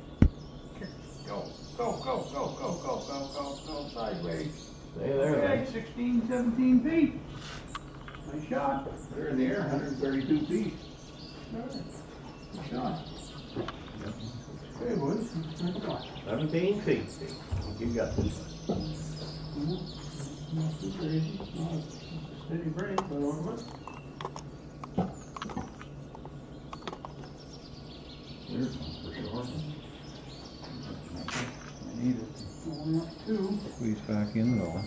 Go, sideways. Stay there Okay, then. 16, 17 feet. Nice shot. They're in the air, 132 feet. Good shot. Okay, boys. Good shot. 17 feet, Steve. You got this one. Not too crazy. City break, but what? There's one for sure. I need it. Only up two. Squeeze back in it all.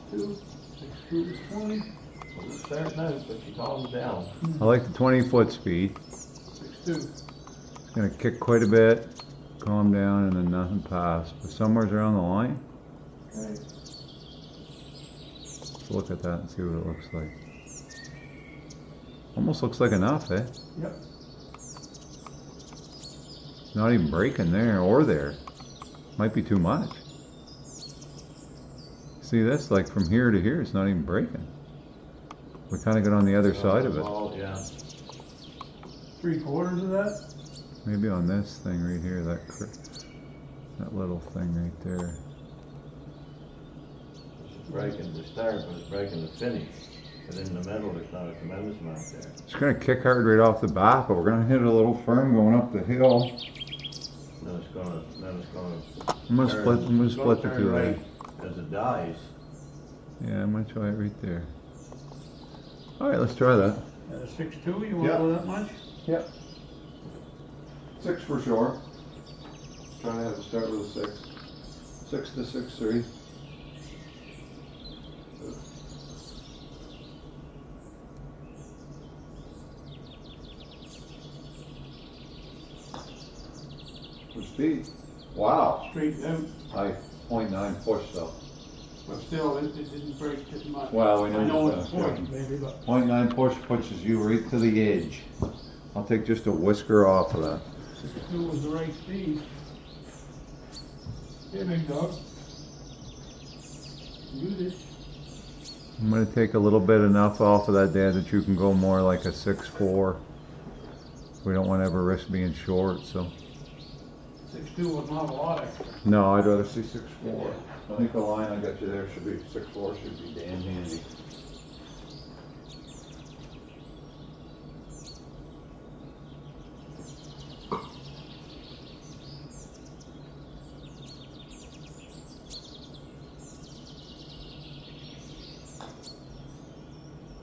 Two. 6 2 20. Well, it's starting out, but she calms down. I like the 20-foot speed. 6 2. It's gonna kick quite a bit, calm down, and then nothing past. But somewhere's around the line. Okay. Let's look at that and see what it looks like. Almost looks like enough, eh? Yep. It's not even breaking there or there. Might be too much. See this? Like from here to here, it's not even breaking. We kind of got on the other side of it. Well, yeah. 3/4 of that. Maybe on this thing right here, that little thing right there. It's breaking the start, but it's breaking the finish. But in the middle, there's not a tremendous amount there. It's gonna kick hard right off the bat, but we're gonna hit it a little firm going up the hill. Then it's gonna I'm gonna turn- split. I'm gonna it's split the turn two. right as it dies. Yeah, I'm gonna try it right there. All right, let's try that. 6 2. You want Yeah. to go that much? Yep. 6 for sure. Trying to have it start with a 6. 6 to 6-3. For speed. Wow. Straight out. I 0.9 push though. But still, it didn't break as much. Well, we know I know it's it's gonna- point, maybe, but 0.9 push pushes you right to the edge. I'll take just a whisker off of that. 6 2 was the right speed. Hey, big dog. Use it. I'm gonna take a little bit enough off of that, Dad, that you can go more like a 6-4. We don't want to ever risk being short, so. 6 2 was not a lot extra. No, I'd rather See 6-4. I think the line I got you there should be 6-4 should be damn handy.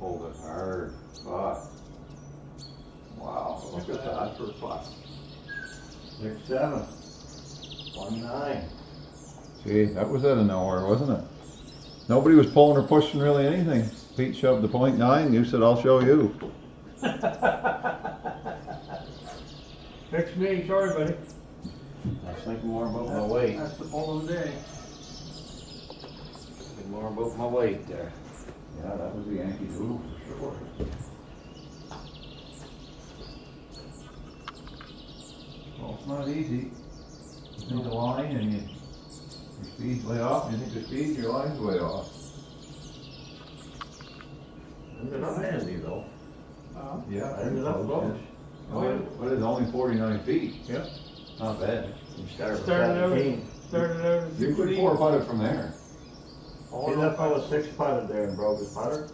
Hold it hard, but wow, look at that for a putt. 6 7. 1 9. See, that was out of nowhere, wasn't it? Nobody was pulling or pushing really anything. Pete shoved the 0.9, you said, I'll show you. Fix me, sorry, buddy. I was thinking more about my weight. That's the pull of the day. Thinking more about my weight there. Yeah, that was the Yankee Doodle for sure. Well, it's not easy. You think the line and your speed's way off, you think the speed, your line's way off. Ended up handy though. Yeah. I ended up close. But it's only 49 feet. Yep. Not bad. You started with Started out, 17. started out as You could 16. 4-putt it from there. See that fellow 6-putted there and broke his putter?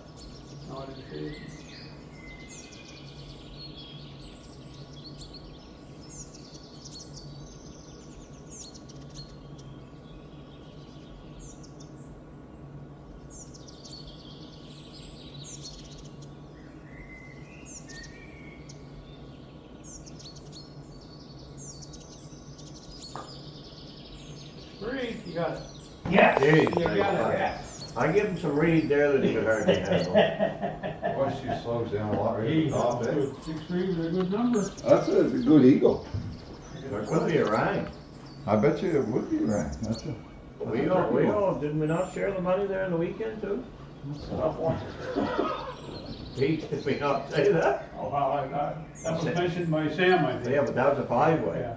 No, I didn't see it. Three, you got it. Jeez, You got it, yeah. I give him some read there that he could hardly handle. Boy, she slows down a lot right at the top, eh? 6-3 was a good number. That's a good eagle. There could be a rank. I bet you it would be right. That's a. We all, didn't we not share the money there on the weekend too? Tough one. Pete, did we not say that? Oh, wow, that was mentioned by Sam, I think. Yeah, but that was a 5-way. Yeah.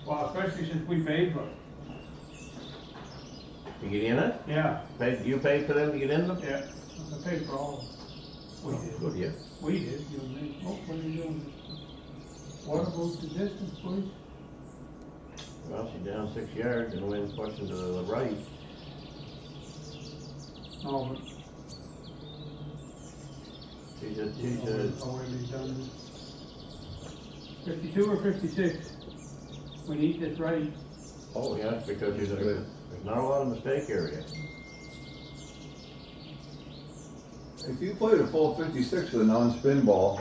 Well, especially since we paid for it. You get in it? Yeah, You paid for them to get in them? yeah. I paid for all of them. We did. Good, yeah. We did, you and me. Oh, what are you doing? What about the distance, please? Well, she's down 6 yards and the wind's pushing to the right. No, but She said, Already done. 52 or 56? We need this right. oh, yeah, because there's not a lot of mistake area. If you played a full 56 with a non-spin ball,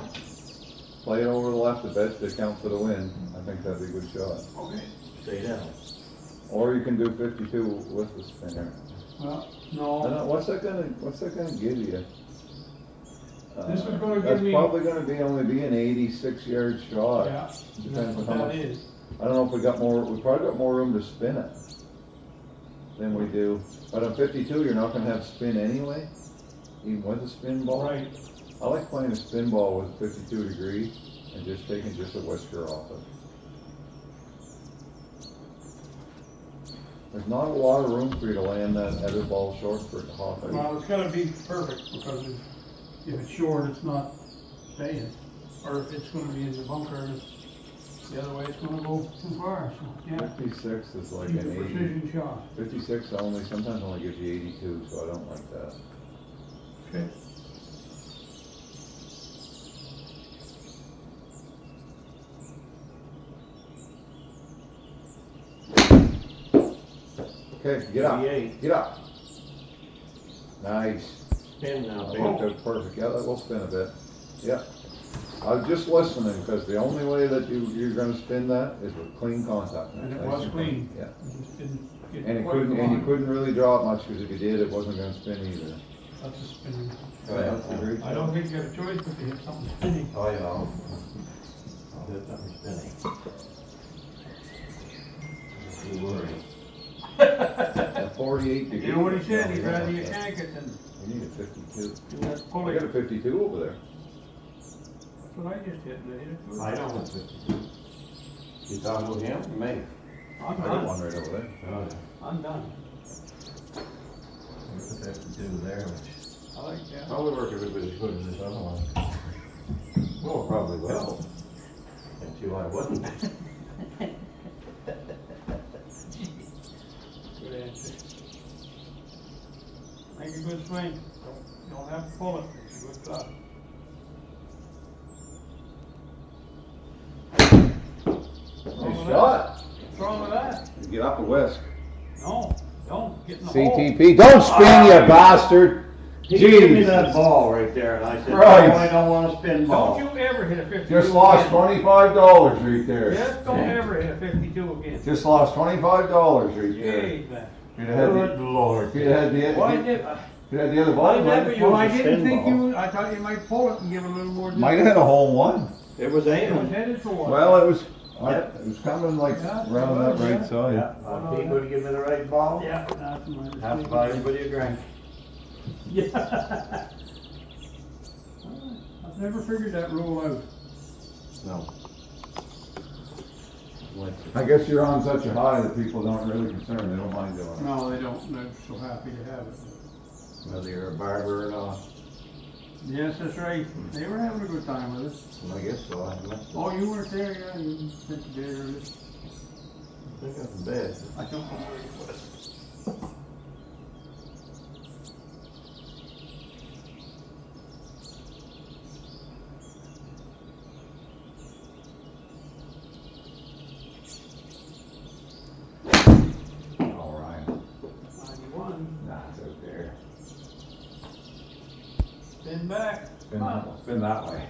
play it over the left a bit to account for the wind, I think that'd be a good shot. Okay. Stay down. Or you can do 52 with the spinner. Well, I no. don't know, what's that gonna give you? This is gonna give That's me- probably gonna be an 86-yard shot. Yeah, Depends that's on what how that much. is. I don't know if we probably got more room to spin it than we do. But on 52, you're not gonna have spin anyway, even with a spin ball. Right. I like playing a spin ball with 52 degrees and just taking just a whisker off it. There's not a lot of room for you to land that header ball short for it to hop out. Well, it's gotta be perfect, because if it's short, it's not staying. Or if it's gonna be in the bunker, and it's the other way, it's gonna go too far, so, yeah. 56 is like It's a an 80. precision shot. 56 sometimes only gives you 82, so I don't like that. Okay. Okay, get up. 88. Get up. Nice. Spin now, I baby. think that's perfect. Yeah, that will spin a bit. Yeah. I was just listening because the only way that you're going to spin that is with clean contact. And it Nice was and clean. Yeah. It just didn't get And quite you aligned. couldn't really draw it much because if you did, it wasn't going to spin either. That's a spinning. Oh, yeah, that's a great I don't think you have a choice but to hit something spinning. Oh, yeah. I'll hit something spinning. Don't you worry. At 48 degrees. You know what he said, he'd we don't rather want you that. yank it than We need a 52. do that I pulley. got a 52 over there. That's what I just hit, and I hit it good. I don't want 52. You talking about him or me? I'm I got done. one right over there. Oh, I'm done. Put that to do there, which I like that. probably work a bit as good as this other one. Well, it probably will. And see why it wouldn't. Good answer. Make a good swing. Don't have to pull it. It's a good shot. Nice shot. What's wrong with that? You get up the whisk. No, don't get in the hole. CTP, don't spin, you bastard! He gave me Jesus. that ball right there, and I said, Right. no, I don't want a spin ball. Don't you ever hit a 52 Just lost again. $25 right there. Just don't ever hit a 52 again. Just lost $25 right there. Jeez, man. You'd have had Good Lord. the, you'd have had the, Why you'd did, have had the other ball. Why never Might you- well, I a didn't spin think ball. I thought you might pull it and give it a little more. have had a hole in one. It was It was aiming. headed for one. Well, it was coming like Yeah, around that yeah. right side. Yeah, he could give me the right ball. Yeah, that's my mistake. Have to buy everybody a drink. Yeah. I've never figured that rule out. No. I guess you're on such a high that people don't really concern. They don't mind doing it. No, they don't. They're so happy to have it. Whether you're a barber or not. Yes, that's right. They were having a good time with us. I guess so. I must have. Oh, you weren't there, yeah? You said you did, or I think that's bad. I don't know where it was. All right. 91. Nah, it's out there. Spin back. Spin that way.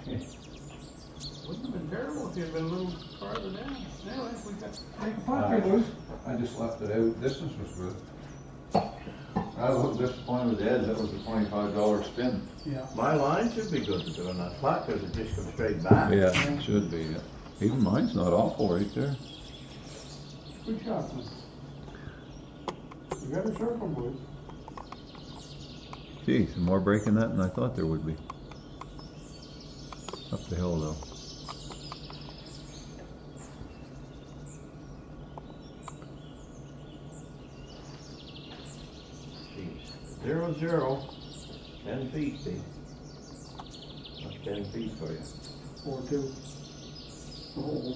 Wouldn't have been terrible if you had been a little farther down. Anyway, we got. Take a Uh, putt, you lose. I just left it out. Distance was good. I was a little disappointed with Ed. That was a $25 spin. Yeah. My line should be good to do on that flat because it just comes straight back. Yeah, it should be. Yeah. Even mine's not awful right there. Good shot, man. You got a circle, boys. Gee, some more breaking that than I thought there would be. Up the hill though. Jeez. 0-0. 10 feet, Steve. That's 10 feet for you. 4-2. Oh.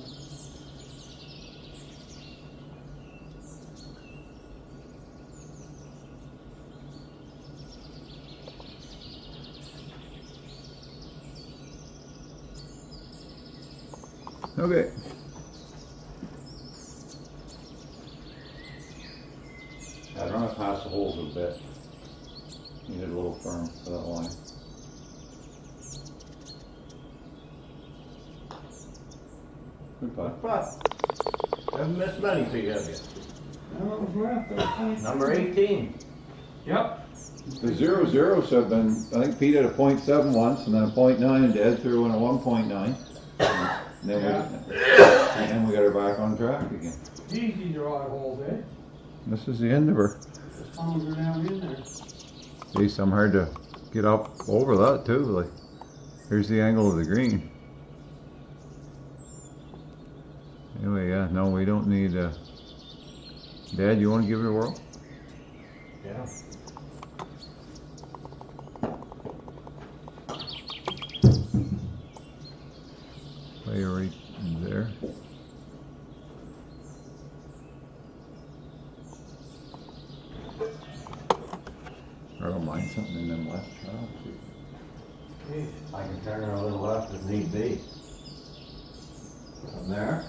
Okay. I'd run it past the holes a bit. Needed a little firm for that line. Good putt. But, haven't missed many for you, have you? Well, it was left, I think. Number 18. Yep. The 0-0s have been, I think Pete had a .7 once, and then a .9, and Dad threw in a 1.9. And then we got her back on track again. Easy to ride holes, eh? This is the end of her. As long as they're down in there. Geez, I'm hard to get up over that too. Like, here's the angle of the green. Anyway, yeah, no, we don't need. Dad, you want to give it a whirl? Yeah. Play right there. I don't mind something in them left trails. I can turn her a little left if need be. From there.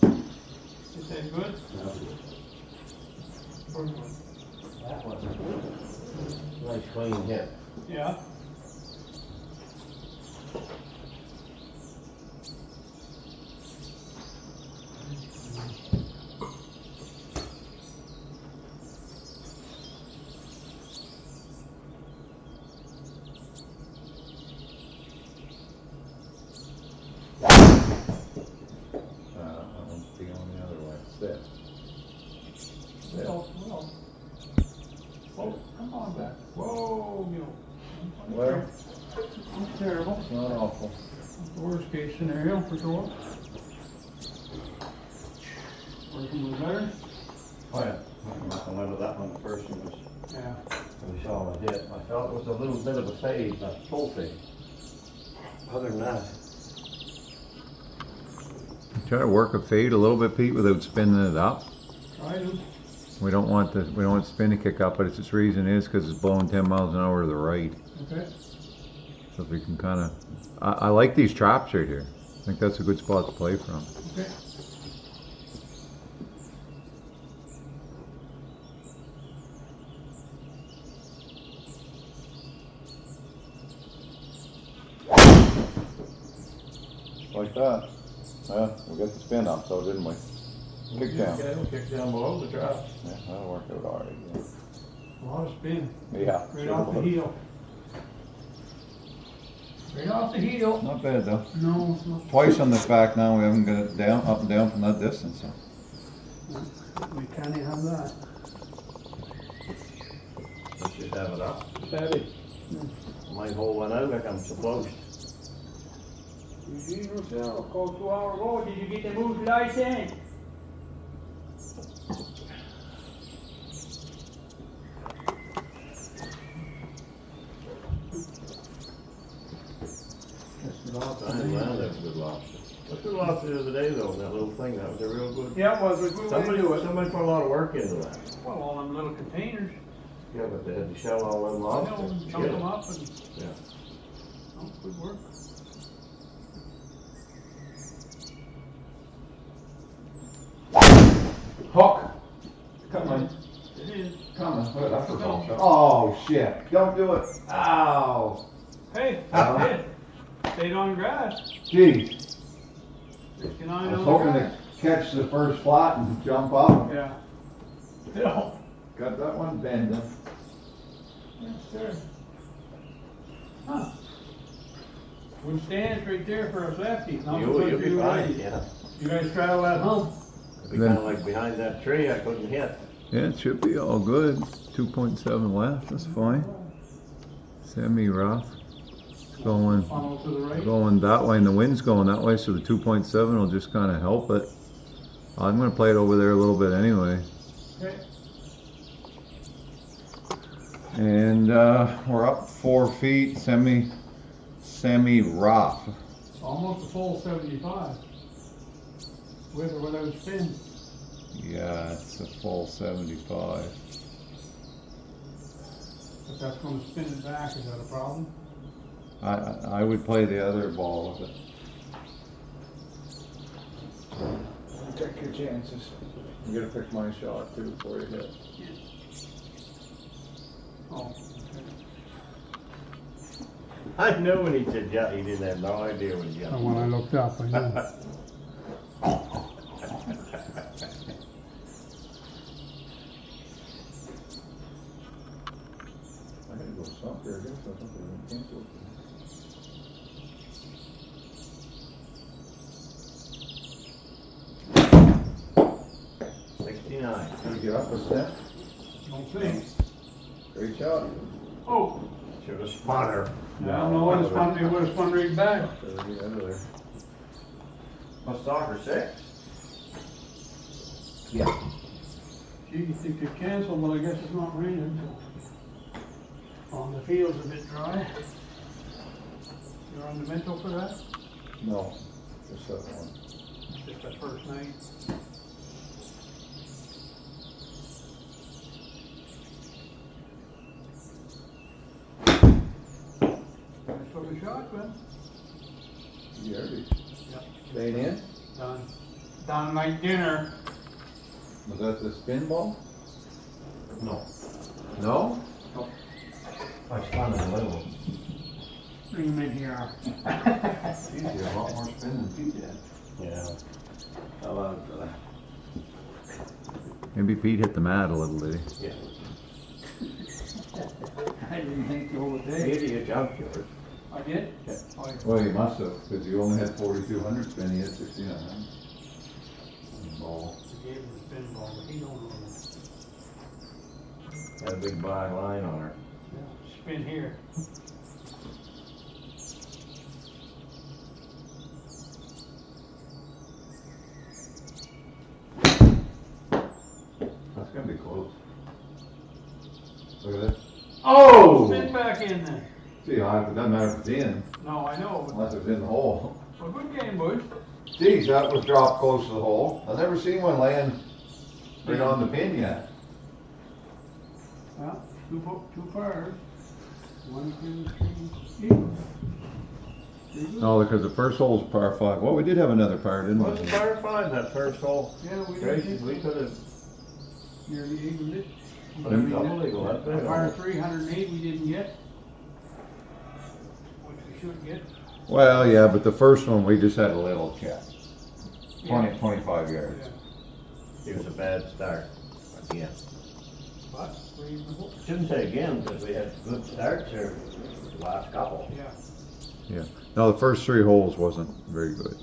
Is that good? First one. That was a nice clean hit. Yeah. I won't be going the other way. Sit. Well, well. Oh, come on back. Whoa, you know. Where? Not terrible. It's not awful. The worst case scenario for sure. Working was better. Oh yeah. I went with that one. The first one was Yeah. a solid hit. I felt it was a little bit of a fade, not full fade. Other than that, Try to work a fade a little bit, Pete, without spinning it up. Try to. We don't want the spin to kick up, but its its reason is because it's blowing 10 miles an hour to the right. Okay. So if we can kind of, I like these traps right here. I think that's a good spot to play from. Okay. Like that. Yeah, we got the spin up, so didn't we? Kick down. Yeah, it'll kick down below the trap. Yeah, that'll work out all right. A lot of spin. Yeah. Right off the heel. Right off the heel. Not bad though. No, it's not. Twice on this back now, we haven't got it down, up and down from that distance. So. We can't have that. We should have it up. Savvy. My hole went out like I'm so close. You see yourself, called 2 hours ago, did you get the moose lights in? I didn't land that good lobster. What's the lobster the other day though, that little thing, that was a real good. Yeah, it was a good way to do it. Somebody put a lot of work into that. Well, all them little containers, Yeah, but they had to shell all them you lobsters. know, chunk them up and, Yeah. oh, good work. Hook. Come on. It is. Come on. That's a ball shot. Oh shit! Don't do it. Ow. Hey, Oh. that's it. Stayed on grass. Jeez. 69 I on was the hoping grass. to catch the first flat and jump up. Yeah. Yeah. Got that one bending. Yes, sir. Huh. Good stance right there for us lefties. Not so You'll good for be you fine, righties. yeah. You guys straddle that hump. It'd be kinda like behind that tree, I couldn't hit. Yeah, it should be all good. 2.7 left, that's fine. Semi-rough. It's Funnel to the right. going that way, and the wind's going that way, so the 2.7 will just kind of help it. I'm going to play it over there a little bit anyway. Okay. And we're up 4 feet, semi-rough. Almost a full 75. With or without spin? Yeah, it's a full 75. If that's gonna spin it back, is that a problem? I would play the other ball with it. Take your chances. You gotta pick my shot too before you hit. Oh, okay. I knew when he said yeah, he didn't have no idea what he got. And when I looked up, I knew. I had to go stop there, I guess. I thought they were canceled. Did you get up a step? Don't think. Great shot. Oh, Should have spun her. I don't know what it's spun, it would have spun right back. Better get out of there. Must soccer 6. Yeah. Gee, you think it canceled, but I guess it's not raining. The field's a bit dry. You're on the mental for that? No, just that one. Just that first night. Nice little shot, man. You heard it. Yep. Staying in? Done. Done like dinner. Was that the spin ball? No. No? I spun it a little. Bring him in here. He's got a lot more spin than Pete did. Yeah. How about that? Maybe Pete hit the mat a little, did he? Yeah. I didn't think the whole day. Maybe you jumped yours. I did? Yeah. Oh, yeah. Well, you must have, because you only had 4,200 spin, he had 6,900. Ball. I gave him a spin ball, but he don't know that. Had a big black line on her. Yeah. Spin here. That's gonna be close. Look at this. Oh! Spin back in there. See, it doesn't matter if it's in, No, I know, but unless it's in the hole. well, good game, boys. Geez, that was dropped close to the hole. I've never seen one land right on the pin yet. Well, two pairs. 1, 2, 3, equal. No, because the first hole's par 5. Well, we did have another par, didn't Was we? it par 5 that first hole? Yeah, we Gracious, did. we could have Nearly equaled it. put him double eagle up there. Par 308 we didn't get. Which we should get. Well, yeah, but the first one, we just had a little check. Yeah. 25 yards. Yeah. It was a bad start. Again. But, reasonable. Shouldn't say again, because we had good starts here the last couple. Yeah. Yeah. No, the first 3 holes wasn't very good.